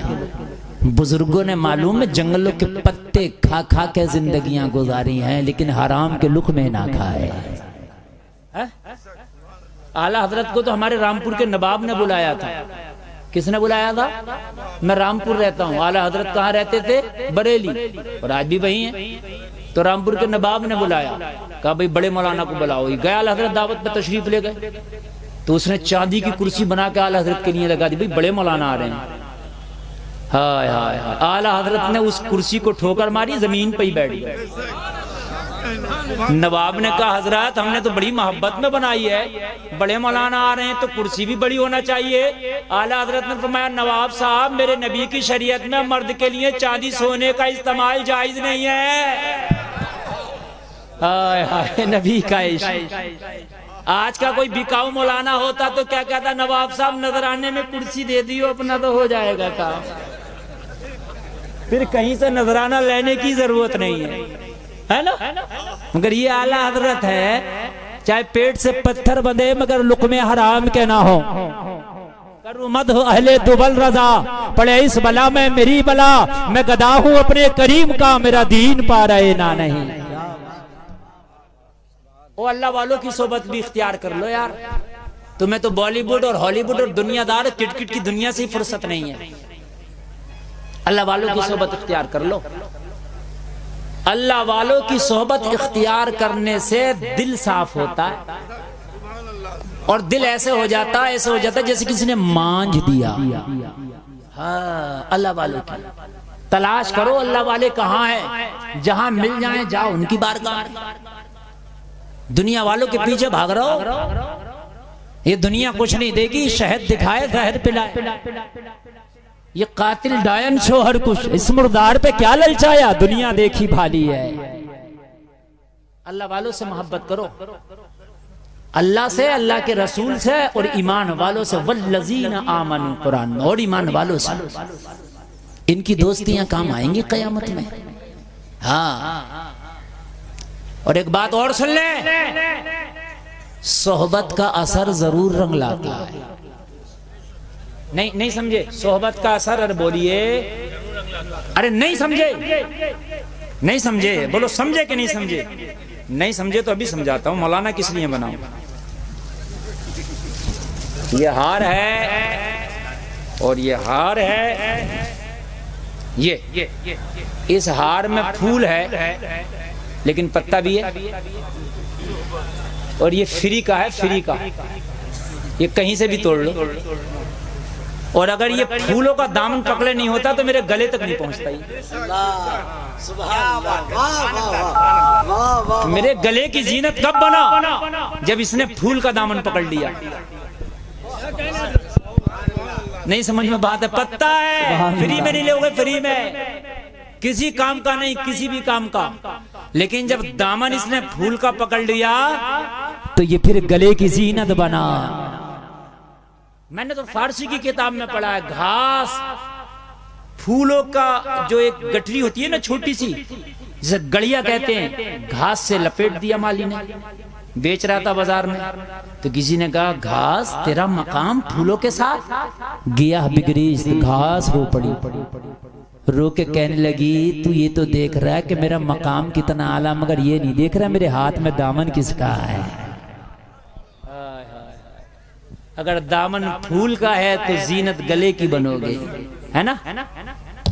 बुजुर्गों ने मालूम है जंगलों के पत्ते खा खा के जिंदगियां गुजारी हैं, लेकिन हराम के लुकमे ना खाए। आला हजरत को तो हमारे रामपुर के नवाब ने बुलाया था। किसने बुलाया था? मैं रामपुर रहता हूँ, आला हजरत कहाँ रहते थे? बरेली, और आज भी वही है। तो रामपुर के नवाब ने बुलाया, कहा भाई बड़े मौलाना को बुलाओ। गया आला हजरत दावत पे तशरीफ ले गए, तो उसने चांदी की कुर्सी बना के आला हजरत के लिए लगा दी, भाई बड़े मौलाना आ रहे हैं। हाय हाय हाय, आला हजरत ने उस कुर्सी को ठोकर मारी, जमीन पे ही बैठ गए। नवाब ने कहा हजरत हमने तो बड़ी मोहब्बत में बनाई है, बड़े मौलाना आ रहे हैं तो कुर्सी भी बड़ी होना चाहिए। आला हजरत ने फरमाया नवाब साहब मेरे नबी की शरीयत में मर्द के लिए चांदी सोने का इस्तेमाल जायज नहीं है। हाय हाय नबी का इश्क। आज का कोई बिकाऊ मौलाना होता तो क्या कहता, नवाब साहब नजराने में कुर्सी दे दियो अपना तो हो जाएगा काम, फिर कहीं से नजराना लेने की जरूरत नहीं है ना। मगर ये आला हजरत है, चाहे पेट से पत्थर बंधे मगर लुकमे हराम के ना हो। करूं मद हो अहले दुबल रजा, पड़े इस बला में मेरी बला, मैं गदा हूं अपने करीम का, मेरा दीन पा रहे ना नहीं। ओ अल्लाह वालों की सोबत भी इख्तियार कर लो यार। तुम्हें तो बॉलीवुड और हॉलीवुड और दुनियादार किटकिट की दुनिया से ही फुर्सत नहीं है। अल्लाह वालों की सोबत इख्तियार कर लो। अल्लाह वालों की सोहबत इख्तियार करने से दिल साफ होता है, और दिल ऐसे हो जाता है जैसे किसी ने मांझ दिया। हाँ, अल्लाह वालों की तलाश करो। अल्लाह वाले कहाँ हैं? जहां मिल जाएं जाओ उनकी बारगाह। दुनिया वालों के पीछे भाग रहे हो, ये दुनिया कुछ नहीं देगी, शहद दिखाए जहर पिलाए। ये कातिल डायन शोहर कुछ इस मुर्दार पे क्या ललचाया, दुनिया देखी भाली है। अल्लाह वालों से मोहब्बत करो, अल्लाह से, अल्लाह के रसूल से और ईमान वालों से। वल्लज़ीना आमनू कुरान में, और ईमान वालों से। इनकी दोस्तियां काम आएंगी कयामत में। हाँ, और एक बात और सुन ले, सोहबत का असर जरूर रंग लाता है। नहीं समझे? सोहबत का असर, अरे बोलिए, अरे नहीं समझे, बोलो समझे कि नहीं समझे? नहीं समझे तो अभी समझाता हूं। मौलाना किस लिए बनाऊं? ये हार है और ये हार है, ये इस हार में फूल है लेकिन पत्ता भी है, और ये फ्री का है, फ्री का। ये कहीं से भी तोड़ लो, और अगर ये फूलों का दामन पकड़े नहीं होता तो मेरे गले तक नहीं पहुंचता। मेरे गले की जीनत कब बना? जब इसने फूल का दामन पकड़ लिया। नहीं समझ में बात है? पत्ता है, फ्री में नहीं लोगे, फ्री में किसी काम का नहीं, किसी भी काम का। लेकिन जब दामन इसने फूल का पकड़ लिया तो ये फिर गले की जीनत बना। मैंने तो फारसी की किताब में पढ़ा है, घास फूलों का जो एक गठरी होती है ना छोटी सी, जिसे गड़िया कहते हैं, घास से लपेट दिया माली ने, बेच रहा था बाजार में। तो किसी ने कहा घास तेरा मकाम फूलों के साथ गया बिगड़ीज, घास रो पड़ी, रो के कहने लगी तू ये तो देख रहा है कि मेरा मकाम कितना आला, मगर ये नहीं देख रहा मेरे हाथ में दामन किसका है। अगर दामन फूल का है तो जीनत गले की बनोगे, है ना?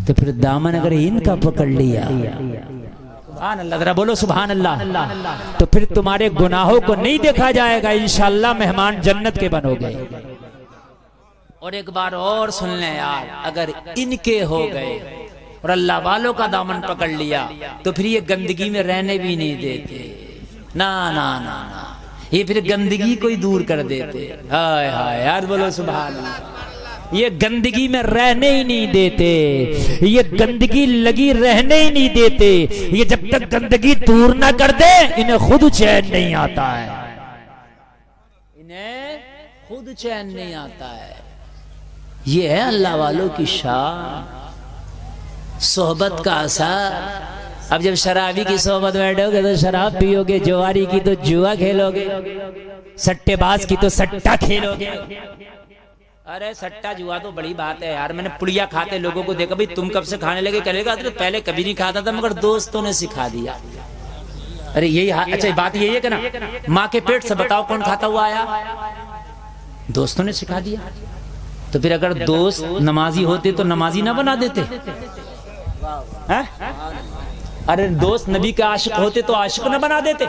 तो फिर दामन अगर इनका पकड़ लिया, सुभान अल्लाह, जरा बोलो सुभान अल्लाह, तो फिर तुम्हारे गुनाहों को नहीं देखा जाएगा, इंशाअल्लाह मेहमान जन्नत के बनोगे। और एक बार और सुन लें यार, अगर इनके हो गए और अल्लाह वालों का दामन पकड़ लिया तो फिर ये गंदगी में रहने भी नहीं देते, ना ना ना ना, ये फिर गंदगी को ही दूर कर देते। हाय हाय यार, बोलो सुभान अल्लाह। ये गंदगी में रहने ही नहीं देते, ये गंदगी लगी रहने ही नहीं देते। ये जब तक गंदगी दूर ना कर दे इन्हें खुद चैन नहीं आता है, इन्हें खुद चैन नहीं आता है। ये है अल्लाह वालों की शान, सोहबत का असर। अब जब शराबी की सोहबत बैठोगे तो शराब पियोगे, जुआरी की तो जुआ खेलोगे, सट्टेबाज की तो सट्टा खेलोगे। अरे सट्टा जुआ तो बड़ी बात है यार, मैंने पुड़िया खाते लोगों को देखा, भाई तुम कब से खाने लगे? कहेगा तो पहले कभी नहीं खाता था मगर दोस्तों ने सिखा दिया। अरे यही, अच्छा बात यही है कि ना, माँ के पेट से बताओ कौन खाता हुआ आया? दोस्तों ने सिखा दिया। तो फिर अगर दोस्त नमाजी होते तो नमाजी ना बना देते हैं? अरे दोस्त नबी के आशिक होते तो आशिक ना बना देते?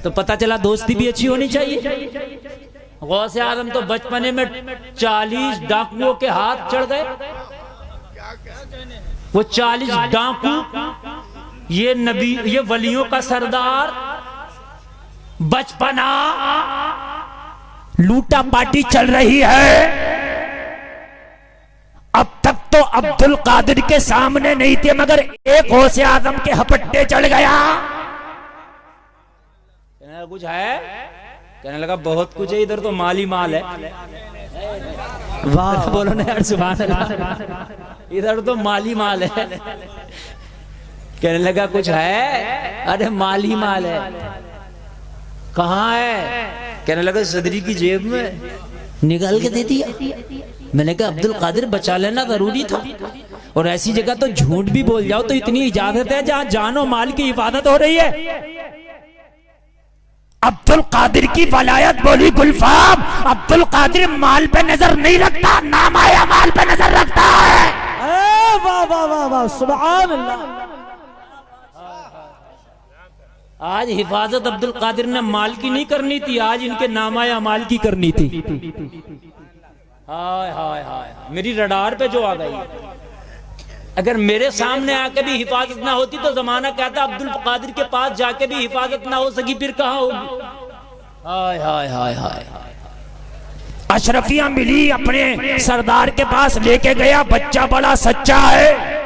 तो पता चला दोस्ती भी अच्छी होनी चाहिए। गौसे आजम तो बचपने में 40 डाकुओं के हाथ चढ़ गए। वो 40 डाकू, ये नबी, ये वलियों का सरदार, बचपना लूटा पाटी चल रही है। अब तक तो अब्दुल कादिर के सामने नहीं थे मगर एक गौसे आजम के हपट्टे चढ़ गया। कहने लगा कुछ है? कहने लगा बहुत कुछ है, इधर तो माल ही माल है। वाह बोलो ना यार सुभान अल्लाह, इधर तो माल ही माल है। कहने लगा कुछ है? अरे माल ही माल है। कहाँ है? कहने लगा सदरी की जेब में, निकाल के दे दिया। मैंने कहा अब्दुल कादिर बचा लेना जरूरी था, और ऐसी जगह तो झूठ भी बोल जाओ तो इतनी इजाजत है जहां जानो माल की हिफाजत हो रही है। अब्दुल कादिर की वलायत बोली गुलफाम, अब्दुल कादिर माल पे नजर नहीं रखता, नाम आया माल पे नजर रखता है। वाह वाह वाह वाह, सुभान अल्लाह। आज हिफाजत अब्दुल कादिर ने माल की नहीं करनी थी, आज इनके नाम आया माल की करनी थी। हाय हाय हाय, मेरी रडार पे जो आ गई। अगर मेरे सामने आके भी हिफाजत ना होती तो जमाना कहता अब्दुल कादिर के पास जाके भी हिफाजत ना हो सकी, फिर कहां होगी? हाय हाय हाय हाय। अशरफियां मिली, अपने सरदार के पास लेके गया, बच्चा बड़ा सच्चा है।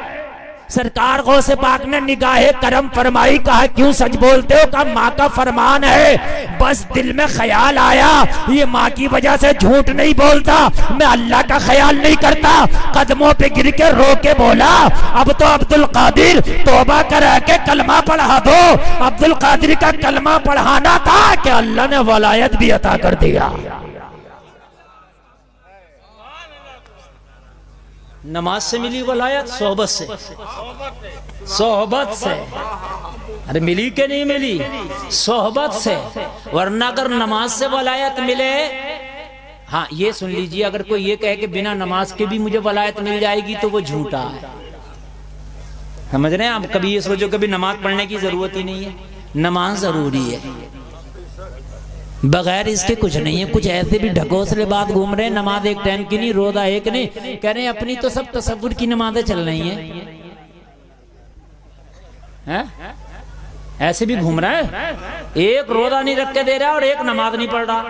सरकार गौसे पाक ने निगाहे करम फरमाई, कहा क्यों सच बोलते हो? कहा माँ का फरमान है, बस दिल में ख्याल आया, ये माँ की वजह से झूठ नहीं बोलता, मैं अल्लाह का ख्याल नहीं करता। कदमों पे गिर के रो के बोला अब तो अब्दुल कादिर तौबा करा के कलमा पढ़ा दो। अब्दुल कादिर का कलमा पढ़ाना था कि अल्लाह ने वलायत भी अता कर दिया। नमाज से मिली वलायत, सोहबत से, सोहबत से। अरे मिली के नहीं मिली? सोहबत से। वरना अगर नमाज से वलायत मिले, हाँ ये सुन लीजिए, अगर कोई ये कहे कि बिना नमाज के भी मुझे वलायत मिल जाएगी तो वो झूठा है। समझ रहे हैं आप? कभी ये सोचो कभी नमाज पढ़ने की जरूरत ही नहीं है, नमाज जरूरी है, बगैर इसके कुछ नहीं है। कुछ ऐसे भी ढकोसले बात घूम रहे हैं, नमाज एक टाइम की नहीं, रोजा एक नहीं, कह रहे हैं अपनी तो सब तसव्वुर की नमाजें चल रही हैं। ऐसे भी घूम रहा है, एक रोजा नहीं रख के दे रहा और एक नमाज नहीं पढ़ रहा,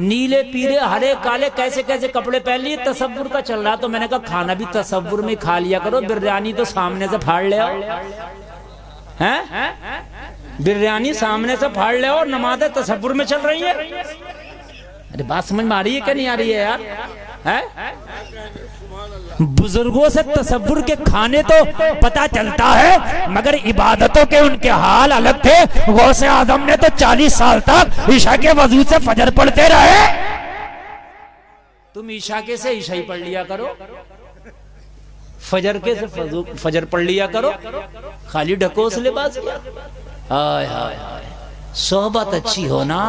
नीले पीले हरे काले कैसे कैसे कपड़े पहन लिए, तसव्वुर का चल रहा। तो मैंने कहा खाना भी तसव्वुर में खा लिया करो, बिरयानी तो सामने से फाड़ ले। हैं बिरयानी सामने से फाड़ ले और नमाज़ें तसव्वुर में चल रही है। अरे बात समझ में आ रही है क्या नहीं आ रही है यार? है बुजुर्गों से तसव्वुर के खाने तो पता चलता है, मगर इबादतों के उनके हाल अलग थे। गौसे आजम ने तो 40 साल तक ईशा के वजू से फजर पढ़ते रहे। तुम ईशा के से ईशा ही पढ़ लिया करो, फजर के से फजर पढ़ लिया करो, खाली ढकोस लिबास किया। हाय हाय हाय, सोहबत अच्छी हो ना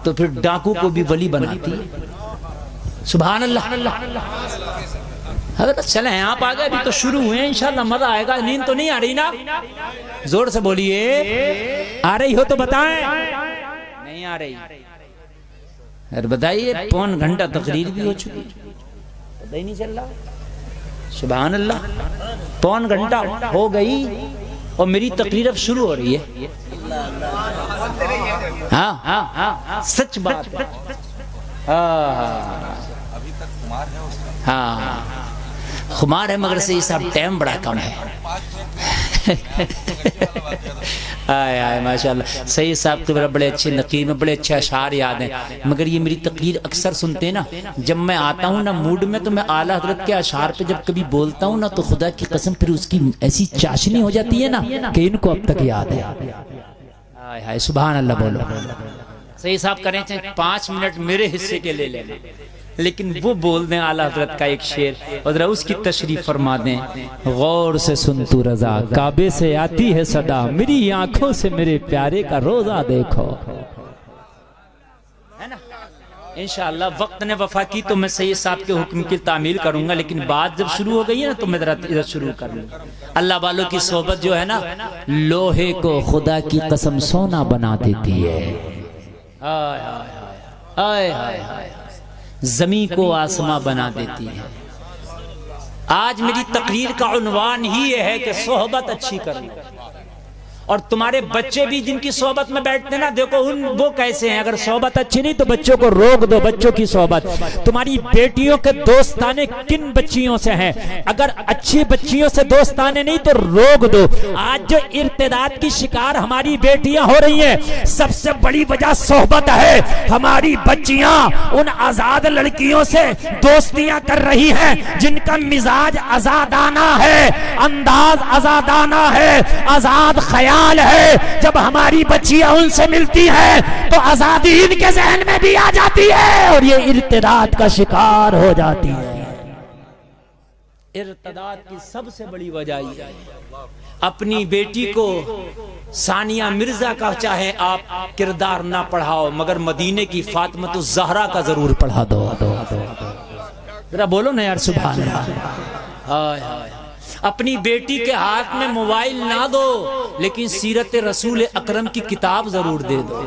तो फिर डाकू को भी वली बनाती है। सुभान अल्लाह। अगर चले हैं आप आगे, अभी तो शुरू हुए हैं, इंशाल्लाह मजा आएगा। नींद तो नहीं आ रही ना? जोर से बोलिए, आ रही हो तो बताएं। नहीं आ रही? अरे बताइए, पौन घंटा तकरीर भी हो चुकी, पता ही नहीं चल रहा। सुभान अल्लाह, पौन घंटा हो गई और मेरी तकरीर अब शुरू हो रही है। हाँ हाँ हाँ, सच बात है। हाँ खुमार है, मगर से साहब टाइम बड़ा कम है। आय आय माशाल्लाह, सही साहब तो बड़े अच्छे नकीब में, बड़े अच्छे अशार याद हैं। मगर ये मेरी तकरीर अक्सर सुनते हैं ना, जब मैं आता हूँ ना मूड में, तो मैं आला हजरत के अशार पे जब कभी बोलता हूँ ना, तो खुदा की कसम फिर उसकी ऐसी चाशनी हो जाती है ना कि इनको अब तक याद है। आय हाय सुभान अल्लाह बोलो। सही साहब करें चाहे 5 मिनट मेरे हिस्से के ले लेना, लेकिन वो बोल दें आला हजरत का एक शेर और जरा उसकी तशरीफ फरमा दें। गौर से सुन तू रजा, काबे से आती है सदा, मेरी आंखों से मेरे प्यारे का रोजा देखो। है ना? इंशाअल्लाह वक्त ने वफा की तो मैं सैयद साहब के हुक्म की तामील करूंगा, लेकिन बात जब शुरू हो गई है ना तो मैं जरा इधर शुरू कर लूँ। अल्लाह वालों की सोहबत जो है ना, लोहे को खुदा की कसम सोना बना देती है। आय हाय हाय हाय, जमी को आसमां बना देती है। आज मेरी तकरीर का उन्वान ही ये है कि सोहबत अच्छी करना। और तुम्हारे बच्चे भी जिनकी सोहबत में बैठते ना, देखो वो कैसे हैं। अगर सोहबत अच्छी नहीं तो बच्चों को रोक दो, बच्चों की सोहबत। तुम्हारी बेटियों के दोस्ताने किन बच्चियों से हैं? अगर अच्छी बच्चियों से दोस्ताने नहीं तो रोक दो। आज जो इर्तिदाद की शिकार हमारी बेटियां हो रही हैं, सबसे बड़ी वजह सोहबत है। हमारी बच्चियां उन आजाद लड़कियों से दोस्तियां कर रही हैं जिनका मिजाज आजादाना है, अंदाज आजादाना है, आजाद ख्याल है। जब हमारी बच्चियां उनसे मिलती हैं तो आजादी इनके जहन में भी आ जाती है और ये इर्तिदाद का शिकार हो जाती है। इर्तिदाद की सबसे बड़ी वजह ये है। अपनी बेटी को सानिया मिर्जा का चाहे आप किरदार ना पढ़ाओ, मगर मदीने की फातिमा ज़हरा का जरूर पढ़ा दो। जरा बोलो ना यार सुभान अल्लाह। हाय हाय, अपनी बेटी के हाथ में मोबाइल ना दो, लेकिन सीरत रसूल अकरम की किताब जरूर दे दो।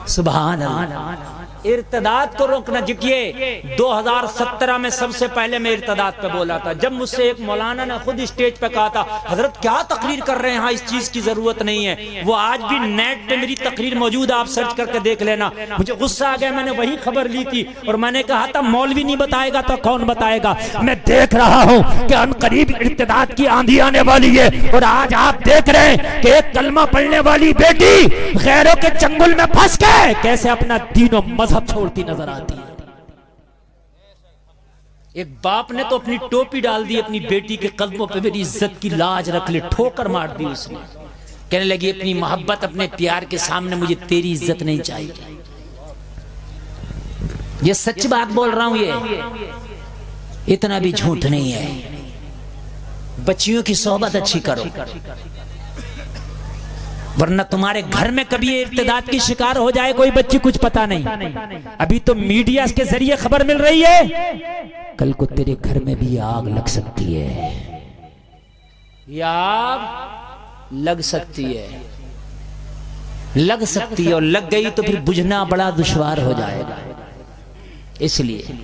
सुभान अल्लाह। इर्तिदाद को रोकना। जिक्र 2017 में सबसे पहले मैं इर्तिदाद पे बोला था, जब मुझसे एक मौलाना ने खुद स्टेज पे कहा था, हजरत क्या तकरीर कर रहे हैं, हाँ इस चीज की जरूरत नहीं है। वो आज भी नेट पे मेरी तकरीर मौजूद है, आप सर्च करके देख लेना। मुझे गुस्सा आ गया, मैंने वही खबर ली थी और मैंने कहा था मौलवी नहीं बताएगा तो कौन बताएगा। मैं देख रहा हूँ कि अनकरीब इर्तिदाद की आंधी आने वाली है और आज आप देख रहे हैं कि एक कलमा पढ़ने वाली बेटी गैरों के चंगुल में फंस के कैसे अपना दीन और मजहब छोड़ती नजर आती है। एक बाप ने तो अपनी टोपी डाल दी अपनी बेटी के कदमों पे, मेरी इज्जत की लाज रख ले, ठोकर मार दी उसने। कहने लगी अपनी मोहब्बत अपने प्यार के सामने मुझे तेरी इज्जत नहीं चाहिए। ये सच बात बोल रहा हूं, ये इतना भी झूठ नहीं है। बच्चियों की सोहबत अच्छी करो, वरना तुम्हारे घर में कभी इर्तिदाद की शिकार हो जाए कोई बच्ची, कुछ पता नहीं। अभी तो मीडिया के जरिए खबर मिल रही है, कल को तेरे घर में भी आग लग सकती है। या आग लग सकती है, लग सकती है, और लग गई तो फिर बुझना बड़ा दुश्वार हो जाएगा। इसलिए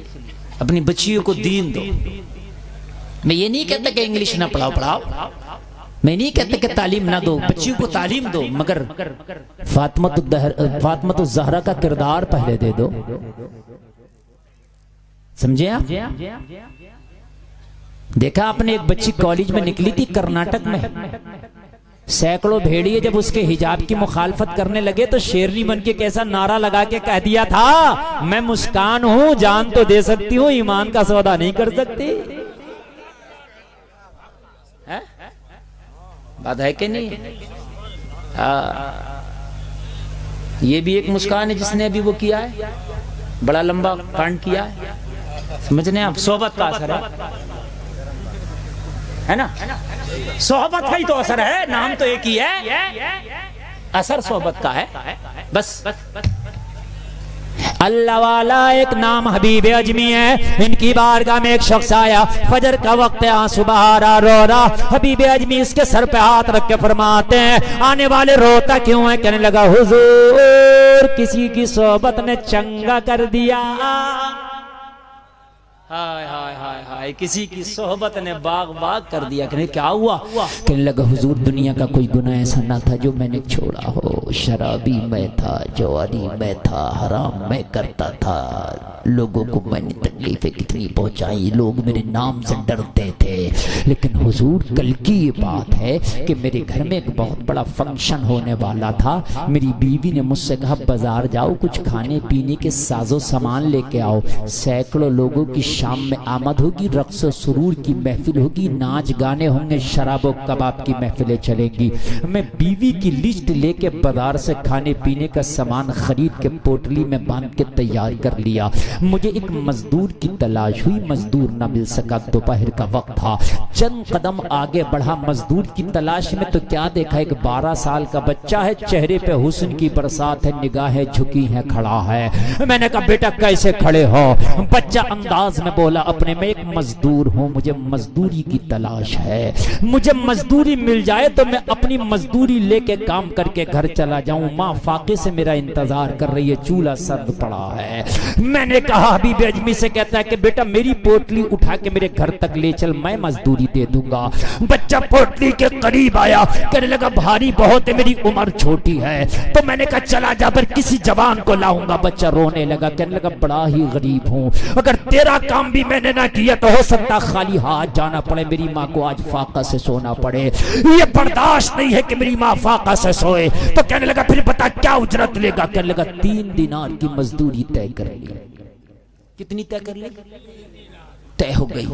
अपनी बच्चियों को दीन दो। मैं ये नहीं कहता कि इंग्लिश ना पढ़ाओ, मैं नहीं कहता कि तालीम ना दो, बच्चियों को तालीम दो, मगर फातिमा ज़हरा का किरदार पहले दे दो। समझे आप? देखा आपने एक बच्ची कॉलेज में निकली थी कर्नाटक में, सैकड़ों भेड़िए जब उसके हिजाब की मुखालफत करने लगे तो शेरनी बन के कैसा नारा लगा के कह दिया था, मैं मुस्कान हूं, जान तो दे सकती हूं, ईमान का सौदा नहीं कर सकती। है? बात है कि नहीं? ये भी एक मुस्कान है जिसने अभी वो किया है, बड़ा लंबा कांड किया है। समझने आप, सोहबत का असर है ना? सोहबत का ही तो असर है, नाम तो एक ही है, असर सोहबत का है बस। अल्लाह वाला एक नाम हबीब अजमी है। इनकी बारगाह में एक शख्स आया, फजर का वक्त है, आंसू बहा रहा, रो रहा। हबीब अजमी इसके सर पे हाथ रख के फरमाते हैं, आने वाले रोता क्यों है? कहने लगा, हुजूर किसी की सोहबत ने चंगा कर दिया। हाय हाय हाय हाय, किसी की सोहबत ने बाग बाग कर दिया। कहने क्या हुआ? कहने लगा, हुजूर दुनिया का कोई गुनाह ऐसा ना था जो मैंने छोड़ा हो। शराबी मैं था, जवानी मैं था, हराम मैं करता था, लोगों को मैंने तकलीफें कितनी पहुंचाई, लोग मेरे नाम से डरते थे। लेकिन हुजूर कल की ये बात है कि मेरे घर में एक बहुत बड़ा फंक्शन होने वाला था। मेरी बीवी ने मुझसे कहा, बाजार जाओ, कुछ खाने पीने के साजो सामान लेके आओ। सैकड़ों लोगों की शाम में आमद होगी, रक्स सुरूर की महफिल होगी, नाच गाने होंगे, शराबो कबाब की महफिलें चलेंगी। मैं बीवी की लिस्ट लेके बाजार से खाने पीने का सामान खरीद के पोटली में बांध के तैयार कर लिया। मुझे एक मजदूर की तलाश हुई, मजदूर ना मिल सका, दोपहर का वक्त था। चंद कदम आगे बढ़ा मजदूर की तलाश में तो क्या देखा, एक 12 साल का बच्चा है, चेहरे पे हुस्न की बरसात है, निगाहें झुकी हैं, खड़ा है। मैंने कहा, बेटा कैसे खड़े हो? बच्चा अंदाज में बोला, अपने में एक मजदूर हूं, मुझे मजदूरी की तलाश है, मुझे मजदूरी मिल जाए तो मैं अपनी मजदूरी लेके काम करके घर चला जाऊं। माँ फाके से मेरा इंतजार कर रही है, चूल्हा सर्द पड़ा है। मैंने कहा, हबीब अजमी से कहता है कि बेटा मेरी पोटली उठा के मेरे घर तक ले चल, मैं मजदूरी दे दूंगा। बच्चा पोटली के करीब आया, कहने लगा, भारी बहुत है, मेरी उम्र छोटी है। तो मैंने कहा, चला जा, पर किसी जवान को लाऊंगा। बच्चा रोने लगा, कहने लगा, बड़ा ही गरीब हूं, अगर तेरा काम भी मैंने ना किया तो हो सकता खाली हाथ जाना पड़े, मेरी माँ को आज फाका से सोना पड़े, ये बर्दाश्त नहीं है कि मेरी माँ फाका से सोए। तो कहने लगा, फिर बता क्या उजरत लेगा? कहने लगा, 3 दिनार की मजदूरी तय कर ली। कितनी तय कर ली? तय हो गई।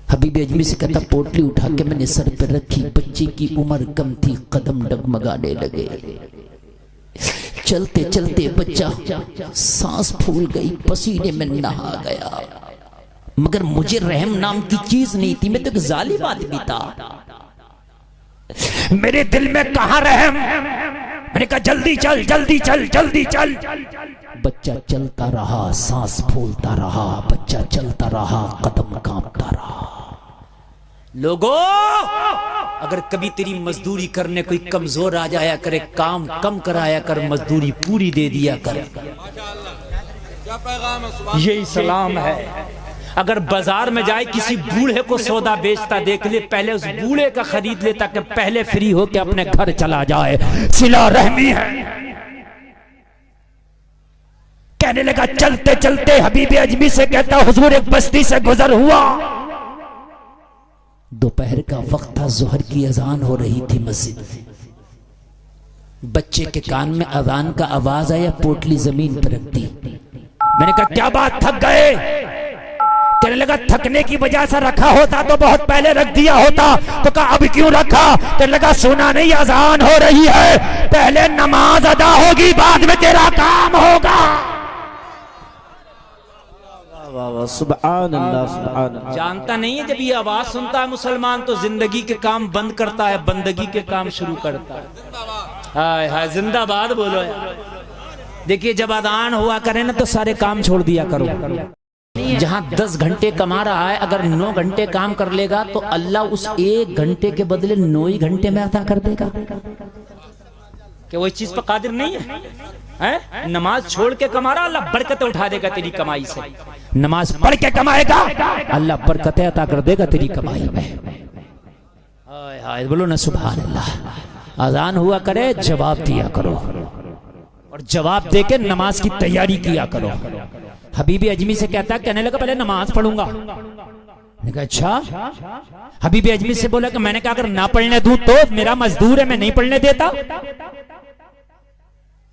हबीब अजमी से कहता, पोटली उठा के मैंने सर पर रखी, बच्चे की उम्र कम थी, कदम डगमगाने लगे। चलते चलते बच्चा सांस फूल गई, पसीने में नहा गया, मगर मुझे रहम नाम की चीज नहीं थी, मैं तो एक जालिम आदमी था। मेरे दिल में कहां रहम? मैंने कहा, जल्दी चल, जल्दी चल, जल्दी चल। बच्चा चलता रहा, सांस फूलता रहा, बच्चा चलता रहा, कदम कांपता रहा। लोगों, अगर कभी तेरी मजदूरी करने कोई कमजोर आ जाया करे, काम कम कराया कर, मजदूरी पूरी दे दिया कर। यही सलाम है। अगर बाजार में जाए, किसी बूढ़े को सौदा बेचता देख ले, पहले उस बूढ़े का खरीद ले ताकि पहले फ्री हो के अपने घर चला जाए। सिला रहमी है। कहने लगा, चलते चलते हबीब अजमी से कहता, हुजूर एक बस्ती से गुजर हुआ, दोपहर का वक्त था, जोहर की अजान हो रही थी मस्जिद में। बच्चे के कान में अजान का आवाज आया, पोटली जमीन पर रख दी। मैंने कहा, क्या बात, थक गए? कहने लगा, थकने की वजह से रखा होता तो बहुत पहले रख दिया होता। तो कहा, अब क्यों रखा? कहने लगा, सुना नहीं, अजान हो रही है, पहले नमाज अदा होगी, बाद में तेरा काम होगा। सुभान अल्लाह, सुभान अल्लाह। जानता नहीं है, जब ये आवाज सुनता है मुसलमान तो जिंदगी के काम बंद करता है, बंदगी के काम शुरू करता है। हाय हाय, जिंदाबाद बोलो। देखिए, जब अजान हुआ करे ना तो सारे काम छोड़ दिया करो। जहां 10 घंटे कमा रहा है, अगर 9 घंटे काम कर लेगा तो अल्लाह उस 1 घंटे के बदले 9 ही घंटे में अता कर देगा। क्या वो इस चीज पर कादिर नहीं है? नमाज छोड़ के कमा रहा, अल्लाह बरकतें उठा देगा तेरी कमाई से। नमाज पढ़ के कमाएगा, अल्लाह बरकतें अता कर देगा तेरी कमाई में। हाय हाय, बोलो ना सुभान अल्लाह। अजान हुआ करे, जवाब दिया करो, और जवाब देके नमाज की तैयारी किया करो। हबीबी अजमी से कहता, कहने लगा, पहले नमाज पढ़ूंगा। मैंने कहा अच्छा। हबीब अजमी से बोला कि मैंने कहा अगर ना पढ़ने दूं तो मेरा मजदूर है, मैं नहीं पढ़ने देता,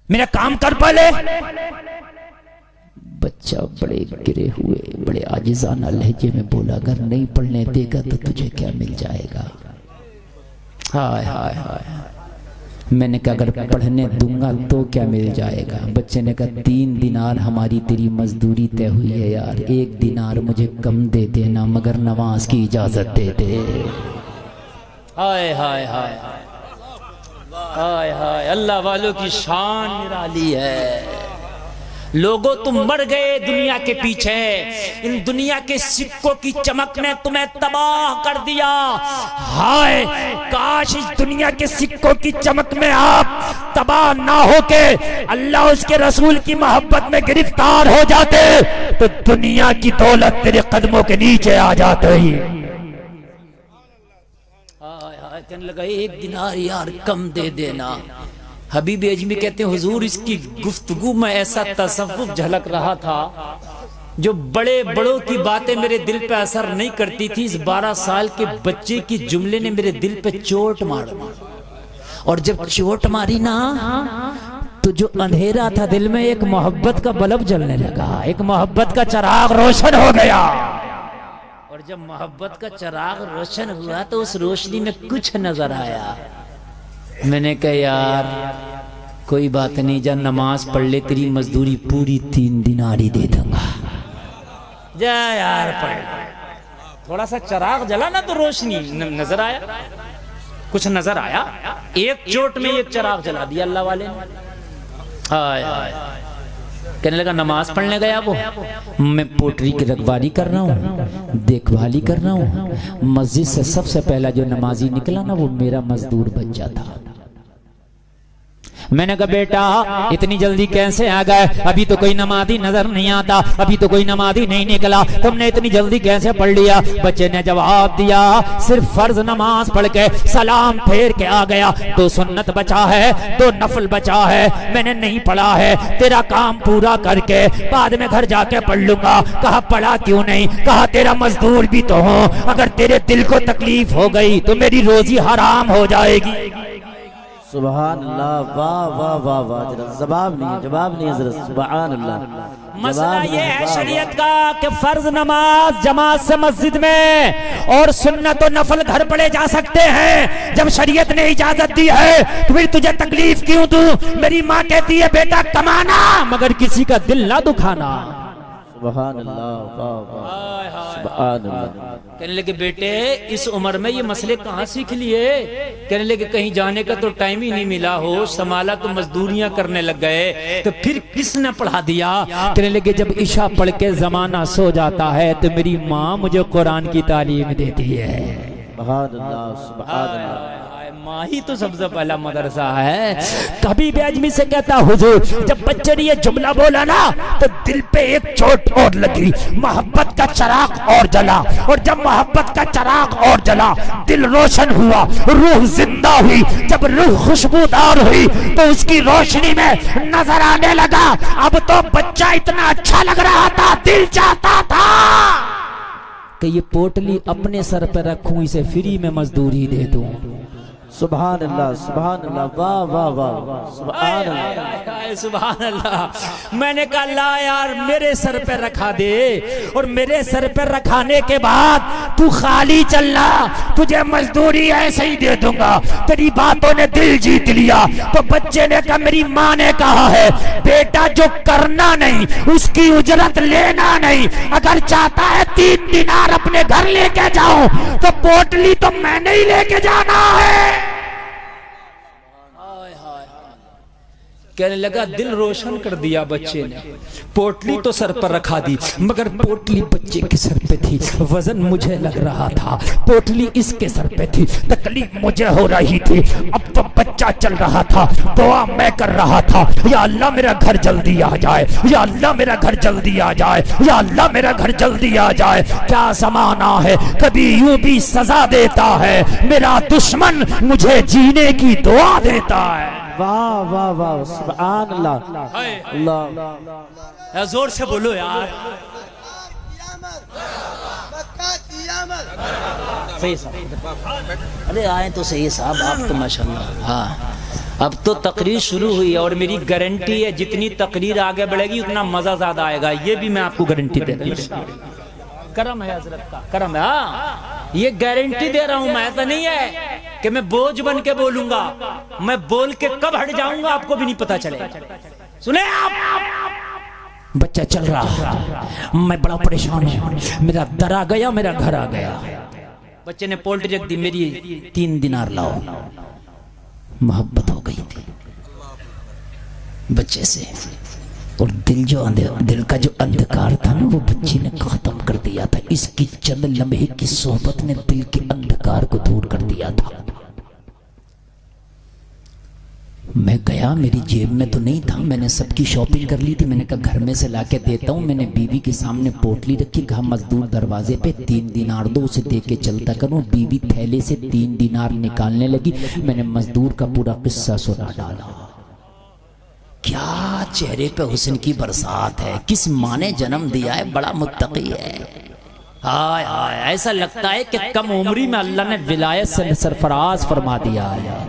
मेरा काम कर पहले। बच्चा बड़े गिरे हुए बड़े आजिजाना लहजे में बोला अगर नहीं पढ़ने देगा तो तुझे क्या मिल जाएगा। हाय हाय हाय। मैंने कहा अगर पढ़ने दूंगा तो क्या मिल जाएगा। बच्चे ने कहा 3 दिनार हमारी तेरी मजदूरी तय हुई है यार, 1 दिनार मुझे कम दे देना मगर नमाज की इजाजत दे दे। हाय हाय हाय हाय हाय। अल्लाह वालों की शान निराली है। लोगों तुम मर गए दुनिया के पीछे, इन दुनिया के सिक्कों की चमक ने तुम्हें तबाह कर दिया। हाय काश इस दुनिया के सिक्कों की चमक में आप तबाह ना होके अल्लाह उसके रसूल की मोहब्बत में गिरफ्तार हो जाते तो दुनिया की दौलत तेरे कदमों के नीचे आ जाती। कहने लगा 1 दिनार यार कम दे देना। हबीब अजमी कहते हैं हुजूर इसकी गुफ्तगू में ऐसा तसव्वुफ झलक रहा था जो बड़े बड़ों की बातें मेरे दिल पे असर नहीं करती थी। इस 12 साल के बच्चे की जुमले ने मेरे दिल पे चोट मारी, और जब चोट मारी ना तो जो अंधेरा था दिल में एक मोहब्बत का बल्ब जलने लगा, एक मोहब्बत का चिराग रोशन हो गया। और जब मोहब्बत का चिराग रोशन हुआ तो उस रोशनी में कुछ नजर आया। मैंने कहा यार कोई बात नहीं, जब नमाज पढ़ ले तेरी मजदूरी पूरी 3 दिनारी दे दूंगा। जा यार पढ़। थोड़ा सा चिराग जला ना तो रोशनी नजर आया, कुछ नजर आया। एक चोट में एक चिराग जला दिया अल्लाह वाले ने। हाय हाय। कहने लगा नमाज पढ़ने गया वो, मैं पोटरी की रखवाली कर रहा हूँ, देखभाली कर रहा हूँ। मस्जिद से सबसे पहला जो नमाजी निकला ना वो मेरा मजदूर बच्चा था। मैंने कहा बेटा इतनी जल्दी कैसे आ गए, अभी तो कोई नमाजी नजर नहीं आता, अभी तो कोई नमाजी नहीं निकला, तुमने इतनी जल्दी कैसे पढ़ लिया। बच्चे ने जवाब दिया सिर्फ फर्ज नमाज पढ़ के सलाम फेर के आ गया, 2 सुन्नत बचा है, 2 नफल बचा है, मैंने नहीं पढ़ा है, तेरा काम पूरा करके बाद में घर जाके पढ़ लूंगा। कहा पढ़ा क्यों नहीं, कहा तेरा मजदूर भी तो हूं, अगर तेरे दिल को तकलीफ हो गई तो मेरी रोजी हराम हो जाएगी। सुभान अल्लाह। वाह वाह वाह वाह। जवाब नहीं हजरत। सुभान अल्लाह। मसला ये है शरीयत का कि फर्ज नमाज जमात से मस्जिद में और सुन्नत और नफल घर पढ़े जा सकते हैं। जब शरीयत ने इजाजत दी है तो फिर तुझे तकलीफ क्यों दूं। मेरी माँ कहती है बेटा कमाना मगर किसी का दिल ना दुखाना। सुभान अल्लाह। वाह वाह। सुभान अल्लाह। कहने लगे बेटे इस उम्र में ये मसले कहाँ सीख लिए। कहने लगे कहीं जाने का तो टाइम ही नहीं मिला हो, संभाला तो मजदूरियां करने लग गए, तो फिर किसने पढ़ा दिया। कहने लगे जब ईशा पढ़ के जमाना सो जाता है तो मेरी माँ मुझे कुरान की तालीम देती है। सुभान अल्लाह। सुभान अल्लाह। माँ ही तो सबसे पहला मदरसा है। कभी भी आदमी से कहता हुजूर जब बच्चे ने ये जुमला बोला ना तो दिल पे एक चोट और लगी, मोहब्बत का चिराग और जला, और जब मोहब्बत का चिराग और जला दिल रोशन हुआ, रूह जिंदा हुई। जब रूह खुशबूदार हुई तो उसकी रोशनी में नजर आने लगा। अब तो बच्चा इतना अच्छा लग रहा था, दिल चाहता था कि ये पोटली अपने सर पर रखूं, इसे फ्री में मजदूरी दे दूं। सुभान अल्लाह। सुभान अल्लाह। वाह वाह वाह। सुभान अल्लाह। सुभान अल्लाह। मैंने कहा ला यार मेरे सर पे रखा दे, और मेरे सर पे रखाने के बाद तू खाली चलना, तुझे मजदूरी ऐसे ही दे दूंगा। तेरी बातों ने दिल जीत लिया। तो बच्चे ने कहा मेरी माँ ने कहा है बेटा जो करना नहीं उसकी उजरत लेना नहीं। अगर चाहता है 3 दिनार अपने घर लेके जाऊं तो पोटली तो मैंने ही लेके जाना है। कहने लगा दिल रोशन कर दिया बच्चे ने। पोटली तो सर पर रखा दी मगर पोटली बच्चे के सर पे थी, वजन मुझे लग रहा था, पोटली इसके सर पे थी, तकलीफ मुझे हो रही थी। अब तो बच्चा चल रहा था, दुआ मैं कर रहा था या अल्लाह मेरा घर जल्दी आ जाए, या अल्लाह मेरा घर जल्दी आ जाए, या अल्लाह मेरा घर जल्दी आ जाए। क्या जमाना है, कभी यूं भी सजा देता है, मेरा दुश्मन मुझे जीने की दुआ देता है। वाह वाह वाह। सुभान अल्लाह। अल्लाह। जोर से बोलो यार। सही साहब, अरे आए तो सही साहब, आप तो माशाल्लाह। हाँ, अब तो तकरीर शुरू हुई है और मेरी गारंटी है जितनी तकरीर आगे बढ़ेगी उतना मजा ज्यादा आएगा, ये भी मैं आपको गारंटी दे रहा हूँ। करम है हजरत का, करम है। हाँ, ये गारंटी दे रहा हूं मैं, ऐसा नहीं है कि मैं बोझ बन के बोलूंगा, मैं बोल के कब हट जाऊंगा आपको भी नहीं पता चलेगा। सुने आप, बच्चा चल रहा, मैं बड़ा परेशान हूं, मेरा दर आ गया, मेरा घर आ गया। बच्चे ने पोल्ट्री रख दी, मेरी 3 दिनार लाओ। मोहब्बत हो गई थी बच्चे से, और दिल का जो अंधकार था ना, वो बच्ची ने खत्म कर दिया था। इसकी चंद लम्हे की सोहबत ने दिल के अंधकार को दूर कर दिया था। मैं गया, मेरी जेब में तो नहीं था, मैंने सबकी शॉपिंग कर ली थी। मैंने कहा घर में से लाके देता हूँ। मैंने बीवी के सामने पोटली रखी, कहा मजदूर दरवाजे पे 3 दिनार दो, उसे दे के चलता करूँ। बीवी थैले से 3 दिनार निकालने लगी। मैंने मजदूर का पूरा किस्सा सुना डाला। क्या चेहरे पे हुस्न की बरसात है, किस माँ ने जन्म दिया है, बड़ा मुत्तकी है। हाय हाय, ऐसा लगता है कि कम उम्री में अल्लाह ने विलायत से सरफराज फरमा दिया है।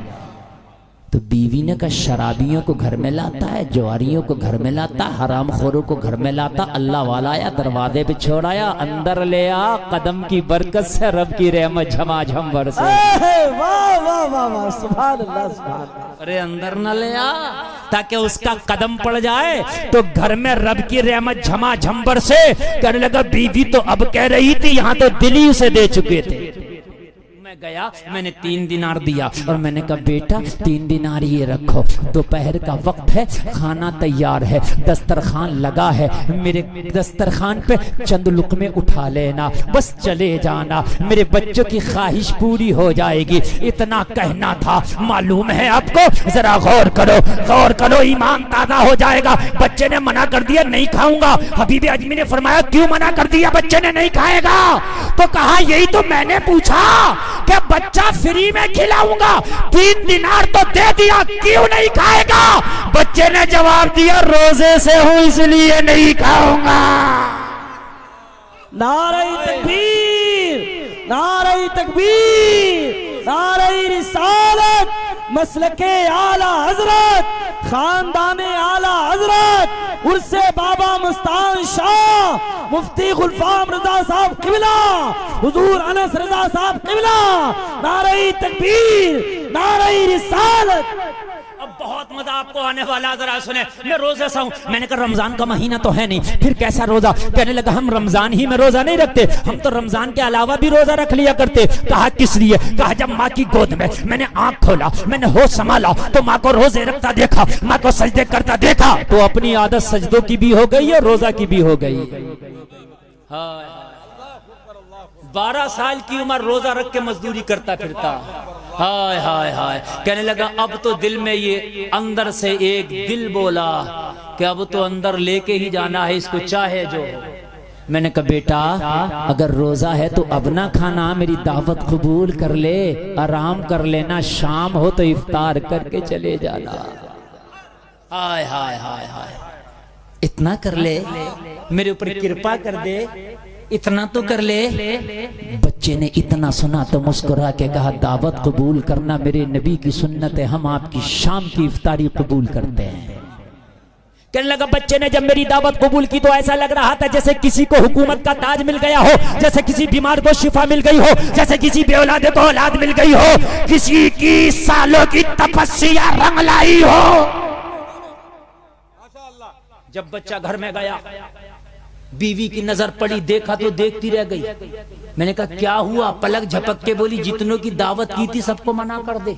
तो बीवी ने कहा शराबियों को घर में लाता है, जवारियों को घर में लाता, हराम खोरों को घर में लाता। अल्लाह वाला आया, दरवाजे पे छोड़ाया, अंदर ले आ, कदम की बरकत से रब की रहमत झमाझम बरसे। वाह वाह वाह वाह, सुभान अल्लाह सुभान अल्लाह। अरे अंदर न ले आ, ताकि उसका कदम पड़ जाए तो घर में रब की रहमत झमाझम बरसे। कहने लगा बीवी तो अब कह रही थी, यहाँ तो दिल ही उसे दे चुके थे। गया, मैंने 3 दिनार दिया और मैंने कहा बेटा 3 दिनार ये रखो, दोपहर का वक्त है, खाना तैयार है, दस्तरखान लगा है, मेरे दस्तरखान पे चंद लुकमे उठा लेना, बस चले जाना, मेरे बच्चों की ख्वाहिश पूरी हो जाएगी। इतना कहना था। मालूम है आपको, जरा गौर करो, ईमान ताजा हो जाएगा। बच्चे ने मना कर दिया, नहीं खाऊंगा। हबीब आजमी ने फरमाया क्यों मना कर दिया, बच्चे ने नहीं खाएगा? तो कहा यही तो मैंने पूछा कि बच्चा फ्री में खिलाऊंगा, 3 दिनार तो दे दिया, क्यों नहीं खाएगा? बच्चे ने जवाब दिया रोजे से हूं इसलिए नहीं खाऊंगा। नारे तकबीर, नारे तकबीर, नारे रिसालत, मसलके आला हजरत, खानदाने आला हजरत, उर्से बाबा मुस्तान शाह, मुफ्ती गुलफाम रजा साहब किबला, हुजूर अनस रजा साहब किबला। नारे तकबीर, नारे रिसालत। अब बहुत मजा आपको आने वाला, जरा सुने। मैं रोजा सा हूं। मैंने कहा रमजान का महीना तो है नहीं, फिर कैसा रोजा? कहने लगा हम रमजान ही में रोजा नहीं रखते, हम तो रमजान के अलावा भी रोजा रख लिया करते। कहा किस लिए? कहा जब माँ की गोद में मैंने आंख खोला, मैंने होश संभाला तो माँ को रोजे रखता देखा, माँ को सजदे करता देखा, तो अपनी आदत सजदों की भी हो गई और रोजा की भी हो गई। 12 साल की उम्र रोजा रख के मजदूरी करता फिरता। हाय हाय हाय। कहने लगा अब तो दिल में ये अंदर से एक दिल बोला कि अब तो अंदर लेके ही जाना है इसको, चाहे जो। मैंने कहा बेटा अगर रोजा है तो अब ना खाना, मेरी दावत कबूल कर ले, आराम कर लेना, शाम हो तो इफ्तार करके चले जाना। हाय हाय हाय हाय, इतना कर ले, मेरे ऊपर कृपा कर दे, इतना तो कर ले। बच्चे ने इतना सुना तो मुस्कुरा के कहा दावत कबूल करना मेरे नबी की सुन्नत है, हम आपकी शाम की इफ्तारी कबूल करते हैं। कहने लगा बच्चे ने जब मेरी दावत कबूल की तो ऐसा लग रहा था जैसे किसी को हुकूमत का ताज मिल गया हो, जैसे किसी बीमार को शिफा मिल गई हो, जैसे किसी बेऔलादे को औलाद मिल गई हो, किसी की सालों की तपस्या रंग लाई हो। जब बच्चा घर में गया, बीवी की नजर पड़ी, देखा तो देखती रह गई। मैंने कहा क्या हुआ? पलक झपक के बोली जितनों की दावत की थी सबको मना कर दे।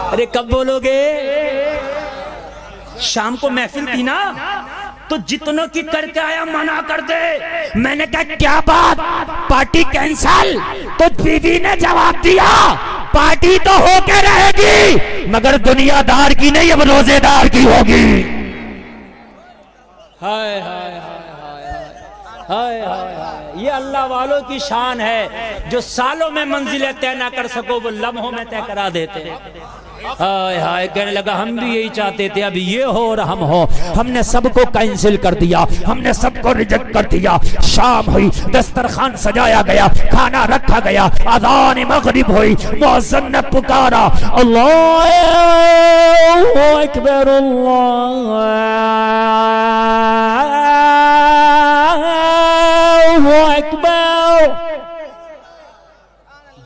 अरे कब बोलोगे? शाम को महफिल थी ना, तो जितनों की करके आया मना कर दे। मैंने कहा क्या बात, पार्टी कैंसल? तो बीवी ने जवाब दिया पार्टी तो होके रहेगी मगर दुनियादार की नहीं, अब रोजेदार की होगी। हाय हाय हाय हाय हाय, ये अल्लाह वालों की शान है, जो सालों में मंजिलें तय ना कर सको वो लम्हों में तय करा देते हैं। हाय हाय, कहने लगा हम भी यही चाहते थे, अब ये हो और हम हो। हमने सबको कैंसिल कर दिया, हमने सबको रिजेक्ट कर दिया। शाम हुई, दस्तरखान सजाया गया, खाना रखा गया, अज़ान मगरिब हुई, मुअज्जिन ने पुकारा अल्लाहु अकबर अल्लाहु अकबर।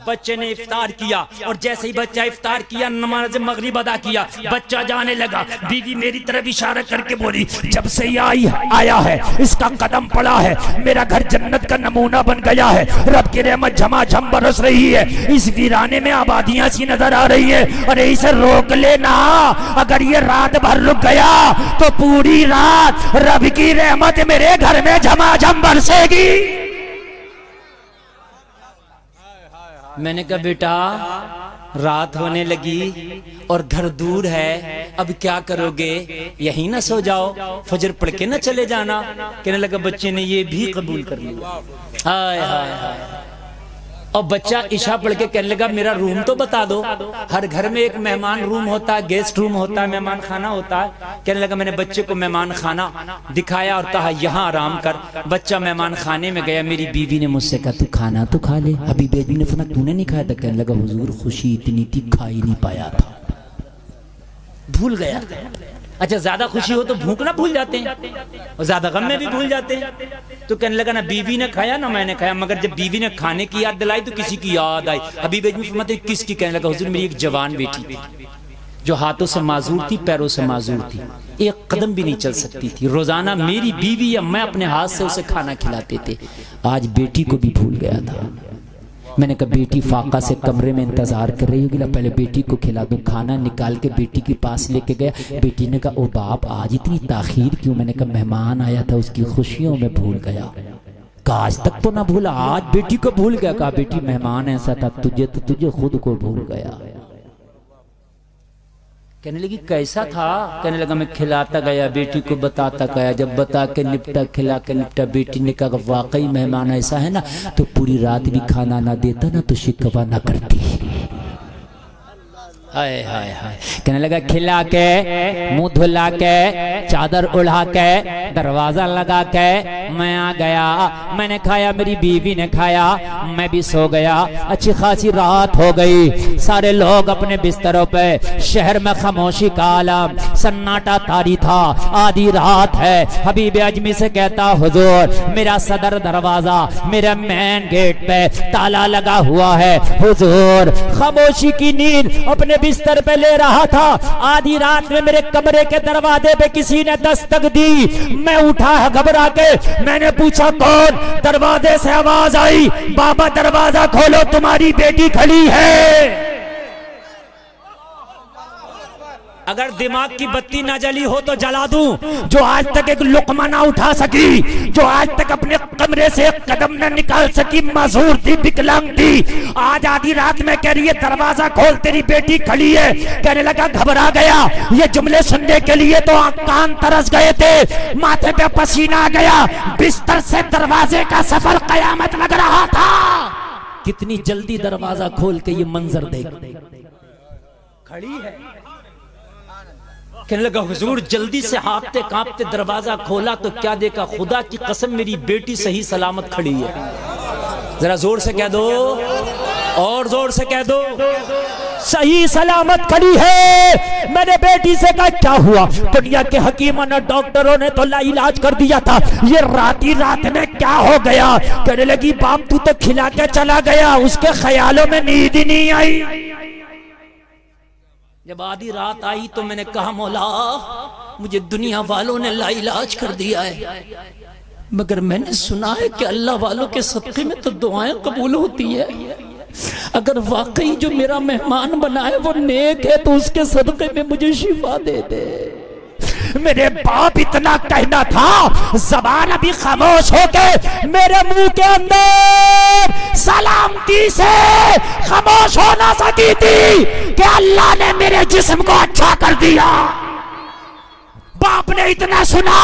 बच्चे ने इफ्तार किया और जैसे ही बच्चा इफ्तार किया, नमाज मगरिब अदा किया, बच्चा जाने लगा। बीवी मेरी तरफ इशारा करके बोली, जब से ये आया है इसका कदम पड़ा है, मेरा घर जन्नत का नमूना बन गया है। रब की रहमत झमाझम बरस रही है, इस वीराने में आबादियां सी नजर आ रही है। अरे इसे रोक लेना, अगर ये रात भर रुक गया तो पूरी रात रब की रहमत मेरे घर में झमाझम बरसेगी। मैंने कहा बेटा रात होने लगी और घर दूर है, अब क्या करोगे, यहीं ना सो जाओ, फजर पढ़ के ना चले जाना। कहने लगा बच्चे ने ये भी कबूल कर लिया। हाय हाय हाय। और बच्चा इशा पढ़ के कहने लगा मेरा रूम तो बता दो। हर घर में एक मेहमान रूम होता है, गेस्ट रूम होता है, मेहमान खाना होता है। कहने लगा मैंने बच्चे को मेहमान खाना दिखाया और कहा यहाँ आराम कर। बच्चा मेहमान खाने में गया, मेरी बीवी ने मुझसे कहा तू खाना तो खा ले। अभी बेबी ने सुना तूने नहीं खाया था। कहने लगा हुजूर खुशी इतनी थी, खा ही नहीं पाया था, भूल गया। अच्छा ज्यादा खुशी हो तो भूख ना भूल जाते हैं और ज्यादा गम में भी भूल जाते हैं। तो कहने लगा ना बीवी ने खाया ना मैंने खाया, मगर जब बीवी ने खाने की याद दिलाई तो किसी की याद आई। अभी बेबी किसकी? कहने लगा हुजूर मेरी एक जवान बेटी थी जो हाथों से माजूर थी, पैरों से माजूर थी, एक कदम भी नहीं चल सकती थी। रोजाना मेरी बीवी या मैं अपने हाथ से उसे खाना खिलाते थे, आज बेटी को भी भूल गया था। मैंने कहा बेटी फाका से कमरे में इंतजार कर रही होगी, पहले बेटी को खिला दूं। खाना निकाल के बेटी के पास लेके गया। बेटी ने कहा ओ बाप आज इतनी ताखीर क्यों? मैंने कहा मेहमान आया था, उसकी खुशियों में भूल गया। कहा आज तक तो ना भूला, आज बेटी को भूल गया। कहा बेटी मेहमान ऐसा था, तुझे खुद को भूल गया। कहने लगी कैसा था? कहने लगा मैं खिलाता गया, बेटी को बताता गया, जब बता के निपटा, खिला के निपटा। बेटी ने कहा वाकई मेहमान ऐसा है ना तो पूरी रात भी खाना ना देता ना तो शिकवा ना करती। हाय हाय हाय। कहने लगा खिला के, मुंह धुला के, चादर उड़ा के, दरवाजा लगा के मैं आ गया। मैंने खाया, मेरी बीवी ने खाया, मैं भी सो गया। अच्छी खासी रात हो गई, सारे लोग अपने बिस्तरों पे, शहर में खामोशी का आलम, सन्नाटा तारी था, आधी रात है। हबीब अजमी से कहता हुजूर मेरा सदर दरवाजा, मेरा मेन गेट पे ताला लगा हुआ है। हुजूर खामोशी की नींद अपने बिस्तर पे ले रहा था। आधी रात में मेरे कमरे के दरवाजे पे किसी ने दस्तक दी। मैं उठा है घबरा के, मैंने पूछा कौन? दरवाजे से आवाज आई बाबा दरवाजा खोलो तुम्हारी बेटी खड़ी है। अगर दिमाग की बत्ती ना जली हो तो जला दूं। जो आज तक एक लुकमा ना उठा सकी, जो आज तक अपने कमरे से एक कदम न निकाल सकी, मजूर थी, विकलांग थी, आज आधी रात में कह रही है दरवाजा खोल तेरी बेटी खड़ी है। कहने लगा घबरा गया। ये जुमले सुनने के लिए तो कान तरस गए थे, माथे पे पसीना आ गया। बिस्तर से दरवाजे का सफर कयामत लग रहा था। कितनी जल्दी दरवाजा खोल के ये मंजर देख खड़ी है। कहने लगा हुजूर जल्दी से हाँफते कांपते दरवाजा खोला तो क्या देखा, खुदा की कसम मेरी बेटी सही सलामत खड़ी है। जरा जोर से कह दो, और जोर से कह दो, सही सलामत खड़ी है। मैंने बेटी से कहा क्या हुआ? दुनिया के हकीमों ने, डॉक्टरों ने तो लाइलाज कर दिया था, ये रात में क्या हो गया? कहने लगी बाप तू तो खिला के चला गया, उसके ख्यालों में नींद ही नहीं आई। जब आधी रात आई तो मैंने कहा मौला मुझे दुनिया वालों ने लाइलाज कर दिया है, मगर मैंने सुना है कि अल्लाह वालों के सदक़े में तो दुआएं कबूल होती है। अगर वाकई जो मेरा मेहमान बना है वो नेक है तो उसके सदक़े में मुझे शिफा दे दे। मेरे बाप इतना कहना था, ज़बान अभी खामोश होके मेरे मुंह के अंदर सलामती से खामोश हो ना सकी थी कि अल्लाह ने मेरे जिस्म को अच्छा कर दिया। बाप ने इतना सुना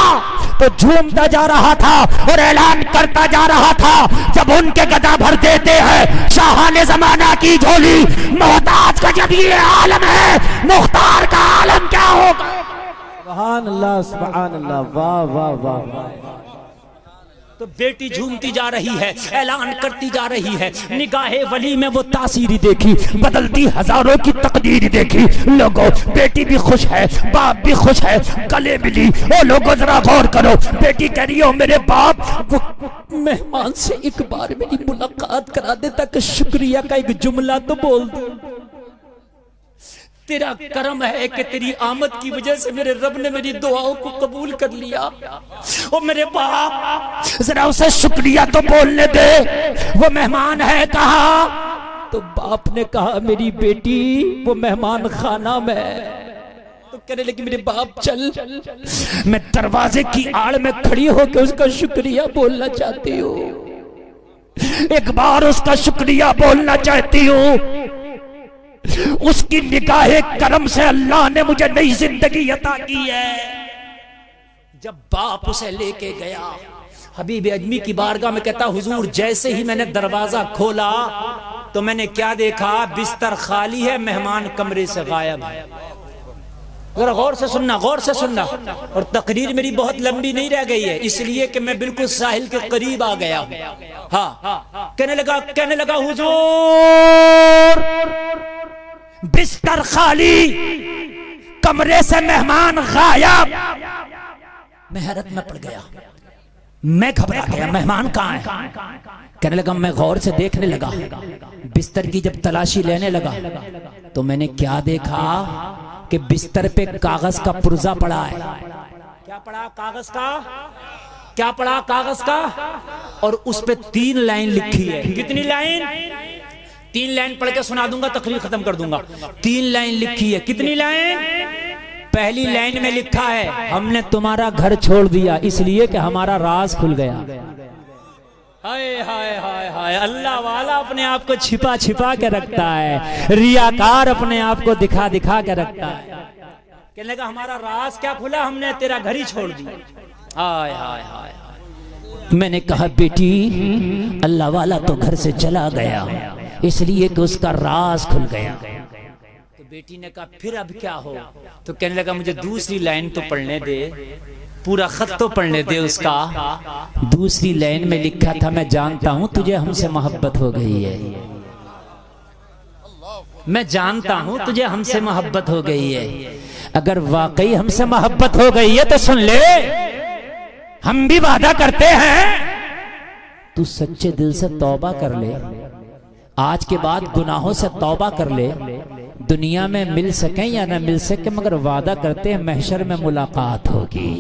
तो झूमता जा रहा था और ऐलान करता जा रहा था, जब उनके गदा भर देते हैं शाहाने जमाना की झोली, मोहताज का जब ये आलम है, मुख्तार का आलम क्या होगा। सुभान अल्लाह, सुभान अल्लाह, वाह वाह वाह वाह। तो बेटी झूमती जा रही है, ऐलान करती जा रही है, निगाहे वली में वो तासीरी देखी, बदलती हजारों की तकदीर देखी। लोगों, बेटी भी खुश है, बाप भी खुश है, गले मिली। ओ लोगों जरा गौर करो, बेटी कह रही हो मेरे बाप वो मेहमान से एक बार मेरी मुलाकात करा दे ताकि शुक्रिया का एक जुमला तो बोल दो। तेरा करम है कि तेरी आमद की वजह से मेरे रब ने मेरी दुआओं को कबूल कर लिया। ओ मेरे बाप जरा उसे शुक्रिया तो बोलने दे, वो मेहमान है कहाँ। तो बाप ने कहा मेरी बेटी वो मेहमान खाना में। तो कहने लगी मेरे बाप चल, मैं दरवाजे की आड़ में खड़ी होकर उसका शुक्रिया बोलना चाहती हूँ, एक बार उसका शुक्रिया बोलना चाहती हूँ। उसकी निगाहे करम से अल्लाह ने मुझे नई जिंदगी अता की है। जब बाप उसे लेके गया हबीब अजमी की बारगाह में, कहता हुजूर जैसे ही मैंने दरवाजा खोला तो मैंने क्या देखा, बिस्तर खाली है, मेहमान कमरे से गायब है। जरा गौर से सुनना, गौर से सुनना। और तकरीर मेरी बहुत लंबी नहीं रह गई है, इसलिए कि मैं बिल्कुल साहिल के करीब आ गया हूं। हाँ, कहने लगा हुजूर बिस्तर खाली, कमरे से मेहमान गायब। मैं हैरत में पड़ गया, मैं घबरा गया, मेहमान कहाँ है। कहने लगा, मैं गौर से देखने लगा, बिस्तर की जब तलाशी लेने लगा तो मैंने क्या देखा कि बिस्तर पे कागज का पुर्जा पड़ा है। क्या पड़ा, कागज का, क्या पड़ा, कागज का, और उस पे 3 लाइन लिखी है। कितनी लाइन? 3 लाइन पढ़ के सुना दूंगा, तकरीर खत्म कर दूंगा। 3 लाइन लिखी है। कितनी लाइन? पहली लाइन में लिखा है, हमने तुम्हारा घर छोड़ दिया इसलिए कि हमारा राज खुल गया। हाय हाय हाय हाय, अल्लाह वाला अपने आप को छिपा छिपा के रखता है, रियाकार अपने आप को दिखा दिखा के रखता है। कहने लगा हमारा राज क्या खुला, हमने तेरा घर ही छोड़ दिया। हाय हाय हाय। मैंने कहा बेटी अल्लाह वाला तो घर से चला गया इसलिए कि उसका राज खुल गया। तो बेटी ने कहा फिर अब क्या हो। तो कहने लगा मुझे दूसरी लाइन तो पढ़ने दे, पूरा खत तो पढ़ने दे उसका। दूसरी लाइन में लिखा था, मैं जानता हूं तुझे हमसे मोहब्बत हो गई है, मैं जानता हूं तुझे हमसे मोहब्बत हो गई है। अगर वाकई हमसे मोहब्बत हो गई है तो सुन ले, हम भी वादा करते हैं तू सच्चे दिल से तौबा कर ले, आज के बाद गुनाहों से तौबा कर ले। दुनिया में मिल सके या ना मिल सके मगर वादा करते हैं महशर में मुलाकात होगी,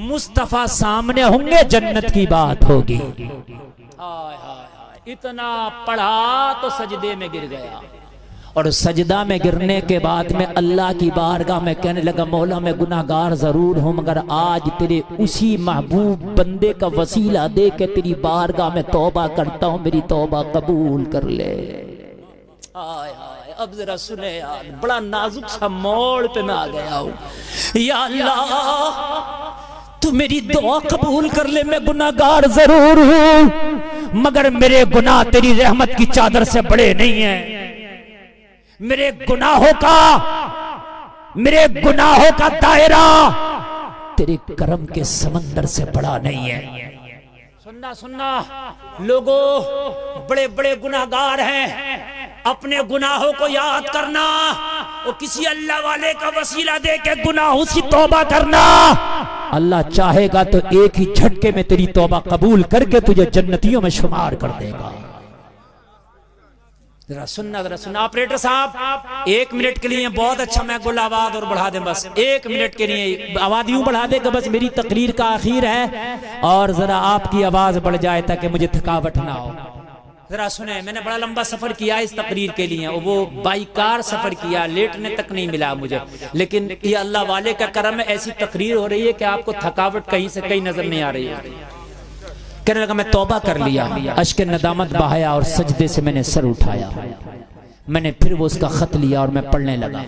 मुस्तफा सामने होंगे, जन्नत की बात होगी। हाय हाय हाय, इतना पढ़ा तो सजदे में गिर गया। और सजदा में गिरने के बाद में अल्लाह की बारगाह में कहने लगा मौला मैं गुनाहगार जरूर हूं मगर आज तेरे उसी महबूब बंदे का वसीला दे के तेरी बारगाह में तौबा करता हूं, मेरी तौबा कबूल कर ले। हाय हाय, अब जरा सुने यार, बड़ा नाजुक सा मोड़ पे मैं आ गया हूं। या अल्लाह तू मेरी दुआ कबूल कर ले, मैं गुनाहगार जरूर हूं मगर मेरे गुनाह तेरी रहमत की चादर से बड़े नहीं है। मेरे गुनाहों का दायरा तेरे करम के समंदर से बड़ा नहीं है। सुनना सुनना लोगों, बड़े बड़े गुनाहगार हैं, अपने गुनाहों को याद करना और किसी अल्लाह वाले का वसीला दे के गुनाहों से तौबा करना। अल्लाह चाहेगा तो एक ही झटके में तेरी तौबा कबूल करके तुझे जन्नतियों में शुमार कर देगा। जरा सुनना ऑपरेटर साहब 1 मिनट के लिए बहुत अच्छा मैं बोल आवाज और बढ़ा दे, बस 1 मिनट के लिए आवाज यूं बढ़ा दे कि बस मेरी तकरीर का आखिर है और जरा आपकी आवाज बढ़ जाए ताकि मुझे थकावट ना हो। जरा सुने, मैंने बड़ा लंबा सफर किया इस तकरीर के लिए, वो बाई कार सफर किया, लेटने तक नहीं मिला मुझे, लेकिन ये अल्लाह वाले का करम है, ऐसी तकरीर हो रही है कि आपको थकावट कहीं से कहीं नजर नहीं आ रही है। कहने लगा मैं तौबा कर लिया, अश्क नदामत बहाया और सजदे से मैंने सर उठाया। मैंने फिर वो उसका खत लिया और मैं पढ़ने लगा।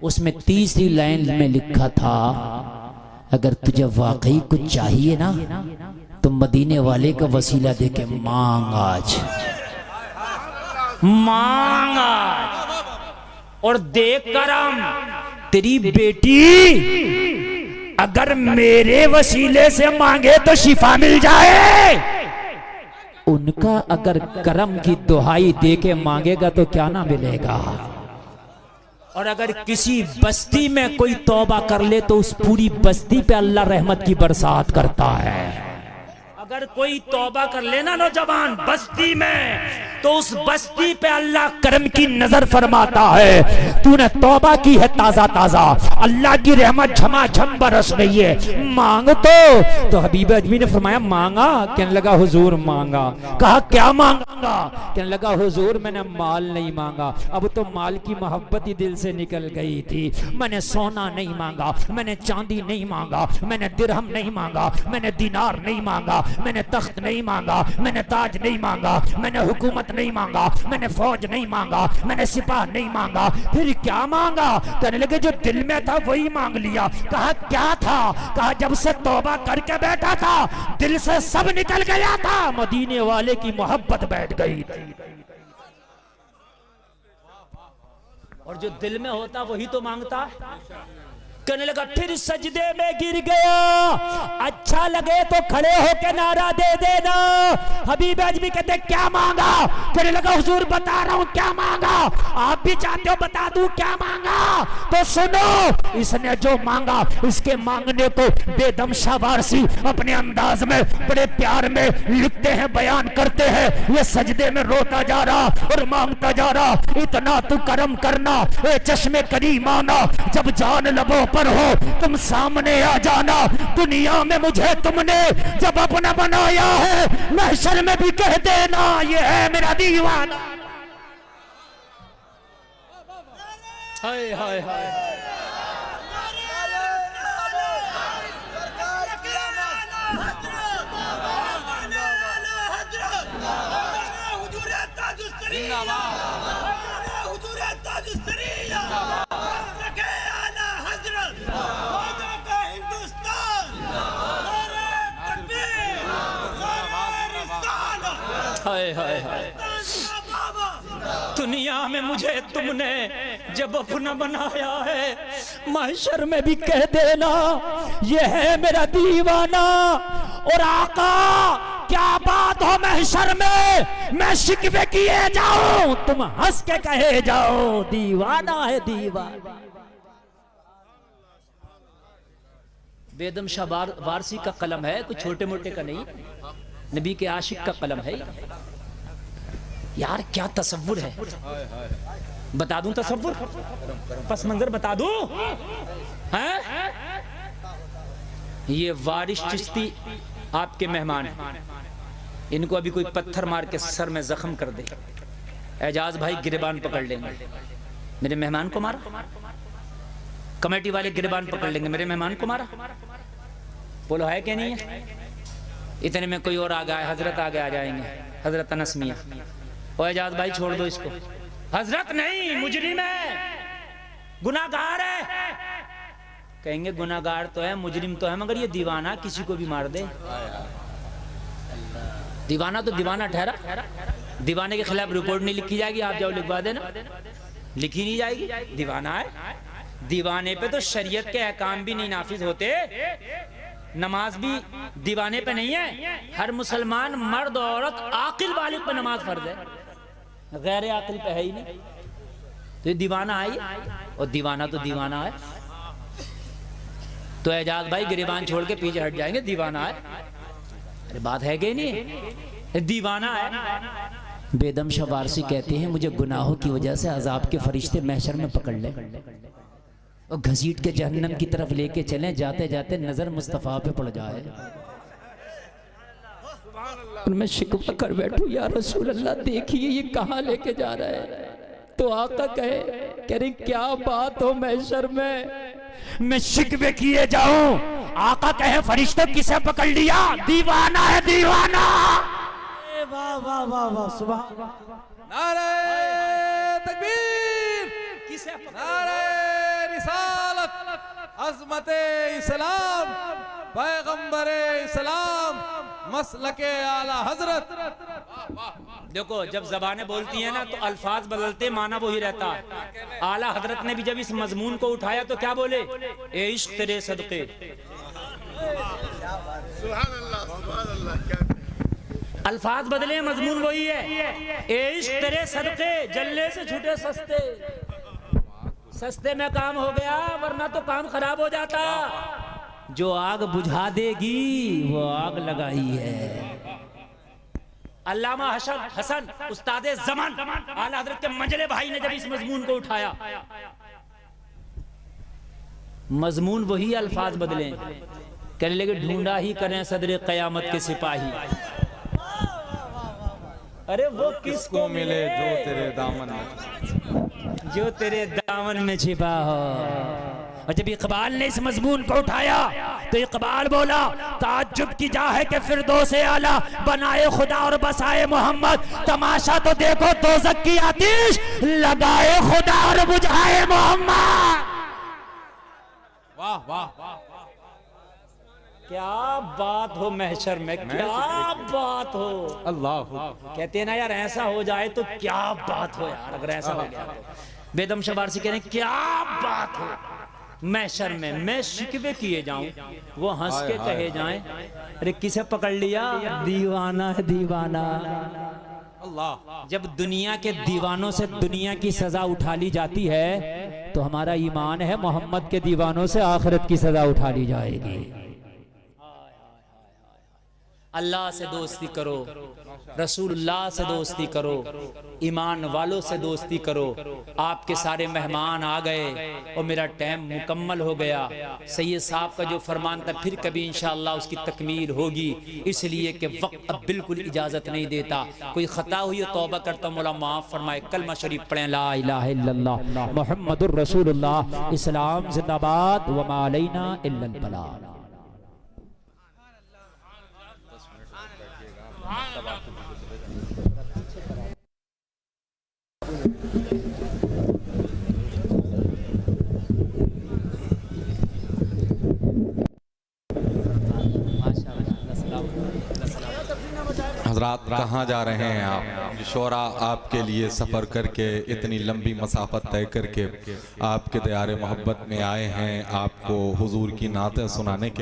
उसमें तीसरी लाइन में लिखा था अगर तुझे वाकई कुछ चाहिए ना तो मदीने वाले का वसीला दे के मांग आज, मांग आज और देख करम तेरी बेटी अगर मेरे वसीले से मांगे तो शिफा मिल जाए। उनका अगर करम की दुहाई दे के मांगेगा तो क्या ना मिलेगा। और अगर किसी बस्ती में कोई तौबा कर ले तो उस पूरी बस्ती पे अल्लाह रहमत की बरसात करता है। अगर कोई तौबा कर लेना नौजवान बस्ती में तो उस बस्ती पे अल्लाह करम की नजर फरमाता है। तूने तौबा की है ताजा ताजा, अल्लाह की रहमत झमाझम बरस गई है, मांग तो हबीब अजमी ने फरमाया मांगा। कहने लगा हुजूर मांगा। कहा क्या मांगा? कहने लगा हुजूर मैंने माल नहीं मांगा, अब तो माल की मोहब्बत ही दिल से निकल गई थी। मैंने सोना नहीं मांगा, मैंने चांदी नहीं मांगा, मैंने दिरहम नहीं मांगा, मैंने दिनार नहीं मांगा, मैंने तख्त नहीं मांगा, मैंने ताज नहीं मांगा, मैंने हुकूमत नहीं मांगा, मैंने फौज नहीं मांगा, मैंने सिपाह नहीं मांगा। फिर क्या मांगा? कहने लगे जो दिल में था वही मांग लिया। कहा क्या था? कहा जब से तौबा करके बैठा था दिल से सब निकल गया था, मदीने वाले की मोहब्बत बैठ गई थी। और जो दिल में होता वही तो मांगता। कहने लगा फिर सजदे में गिर गया, अच्छा लगे तो खड़े होके नारा दे देना। हबीब अजमी कहते क्या मांगा? कहने लगा हुजूर बता रहा हूं क्या मांगा, आप भी चाहते हो बता दूं क्या मांगा? तो सुनो, इसने जो मांगा इसके मांगने को बेदम शाह वारसी अपने अंदाज में बड़े प्यार में लिखते हैं, बयान करते हैं। ये सजदे में रोता जा रहा और मांगता जा रहा, इतना तू करम करना ए चश्मे करीमाना, जब जान लबों पर हो तुम सामने आ जाना। दुनिया में मुझे तुमने जब अपना बनाया है, महशर में भी कह देना ये है मेरा दीवाना। हाय हाय हाय हाय हाय हाय। दुनिया में मुझे तुमने जब अपना बनाया है, महशर में भी कह देना ये है मेरा दीवाना। और आका क्या बात हो महशर में मैं शिकवे किए जाऊं, तुम हंस के कहे जाओ दीवाना है दीवाना। बेदम शाह वारसी का कलम है, कुछ छोटे मोटे का नहीं, नबी के आशिक का कलम है। यार क्या तसव्वुर है, बता दूं तसव्वुर, पस मंजर बता दूं हैं? ये वारिश चिश्ती आपके मेहमान हैं, इनको अभी कोई पत्थर मार के सर में जख्म कर दे, एजाज भाई गिरबान पकड़ लेंगे। मेरे मेहमान को मारा, कमेटी वाले गिरबान पकड़ लेंगे, मेरे मेहमान को मारा। बोलो है क्या नहीं है? इतने में कोई और आ गया, हजरत आगे आ जाएंगे, हजरत अनस मियां। ओ एजाज भाई छोड़ दो इसको। हजरत नहीं, मुजरिम है, गुनाहगार है। कहेंगे गुनाहगार तो है, मुजरिम तो है, मगर ये दीवाना किसी को भी मार दे। दीवाना तो दीवाना ठहरा, दीवाने के खिलाफ रिपोर्ट नहीं लिखी जाएगी, आप जाओ लिखवा देना, लिखी नहीं जाएगी। दीवाना है, दीवाने पे तो शरीयत के अहकाम भी नहीं नाफिज होते। नमाज भी दीवाने पे नहीं है, हर मुसलमान मर्द औरत आकिल बालिग पे नमाज फर्ज है, गैर आकिल पे है ही नहीं। तो ये दीवाना है, और दीवाना तो दीवाना है। तो एजाज भाई गिरबान छोड़ के पीछे हट जाएंगे, दीवाना है। अरे बात है कि नहीं, दीवाना है। बेदम शाह वारसी कहते हैं मुझे गुनाहों की वजह से अजाब के फरिश्ते महशर में पकड़ ले और घसीट के जहन्नम की तरफ लेके चलें, जाते जाते नजर मुस्तफा पे पड़ जाए। मैं शिकवा कर बैठूं, या रसूल अल्लाह देखिए ये कहाँ लेके जा रहा है। तो आका कह रहे क्या बात हो महशर में मैं शिकवे किए जाऊं। आका कहे फरिश्तों किसे पकड़ लिया? दीवाना है दीवाना। वाह वाह वाह वाह, सुभान नारे तकबीर, किसे नारे रिसालत, अज़मते इस्लाम, पैगंबरे इस्लाम, मसलके आला हजरत। देखो जब जबानें बोलती हैं ना तो अल्फाज बदलते, माना वही रहता। आला हजरत ने भी जब इस मजमून को उठाया तो क्या बोले? ए इश्क तेरे सदके। अल्फाज बदले, मजमून वही है। ए इश्क तेरे सदके, जलने से छूटे सस्ते। सस्ते में काम हो गया, वरना तो काम खराब हो जाता। जो आग बुझा देगी वो आग लगाई है। अल्लामा हसन उस्तादे ज़मान आला हज़रत के मंजले भाई ने जब इस मजमून को उठाया, मजमून वही, अल्फाज बदले, कहने लगे ढूंढा ही करें सदरे क़यामत के सिपाही। अरे वो किसको मिले जो तेरे दामन में, जो तेरे दामन में छिपा हो। और जब इकबाल ने इस मजमून को उठाया तो इकबाल बोला, ताज्जुब की जा है कि फिरदौस आला बनाए खुदा और बसाए मोहम्मद। तमाशा तो देखो दोज़ख की आतिश लगाए खुदा और बुझाए मोहम्मद। वाह वाह, क्या बात हो महशर में, क्या बात हो। अल्लाह कहते हैं ना यार, ऐसा हो जाए तो क्या बात हो यार। अगर ऐसा हो गया तो बेदम शबार से कह रहे हैं क्या बात हो। महशर में मैं शिकवे किए जाऊं, वो हंस के कहे जाएं, अरे किसे पकड़ लिया, दीवाना है दीवाना। अल्लाह। जब दुनिया के दीवानों से दुनिया की सजा उठा ली जाती है तो हमारा ईमान है मोहम्मद के दीवानों से आखिरत की सजा उठा ली जाएगी। अल्लाह से दोस्ती करो, रसूलुल्लाह से दोस्ती करो, ईमान वालों से दोस्ती करो। आपके सारे मेहमान आ गए और मेरा टाइम मुकम्मल हो गया। सैयद साहब का जो फरमान था फिर कभी इंशाअल्लाह उसकी तकमील होगी, इसलिए कि वक्त अब बिल्कुल इजाज़त नहीं देता। कोई खता हुई हो तौबा करता हूं, मौला माफ़ फरमाए। कलमा शरीफ पढ़ें, ला इलाहा इल्लल्लाह मुहम्मदुर रसूलुल्लाह, इस्लाम जिंदाबाद, व मा अलैना इल्लल बलाग। हजरात कहाँ जा रहे हैं आप? शोरा आपके लिए सफ़र करके इतनी लंबी मसाफत तय करके आपके दयारे मोहब्बत में आए हैं, आपको हुजूर की नातें सुनाने के।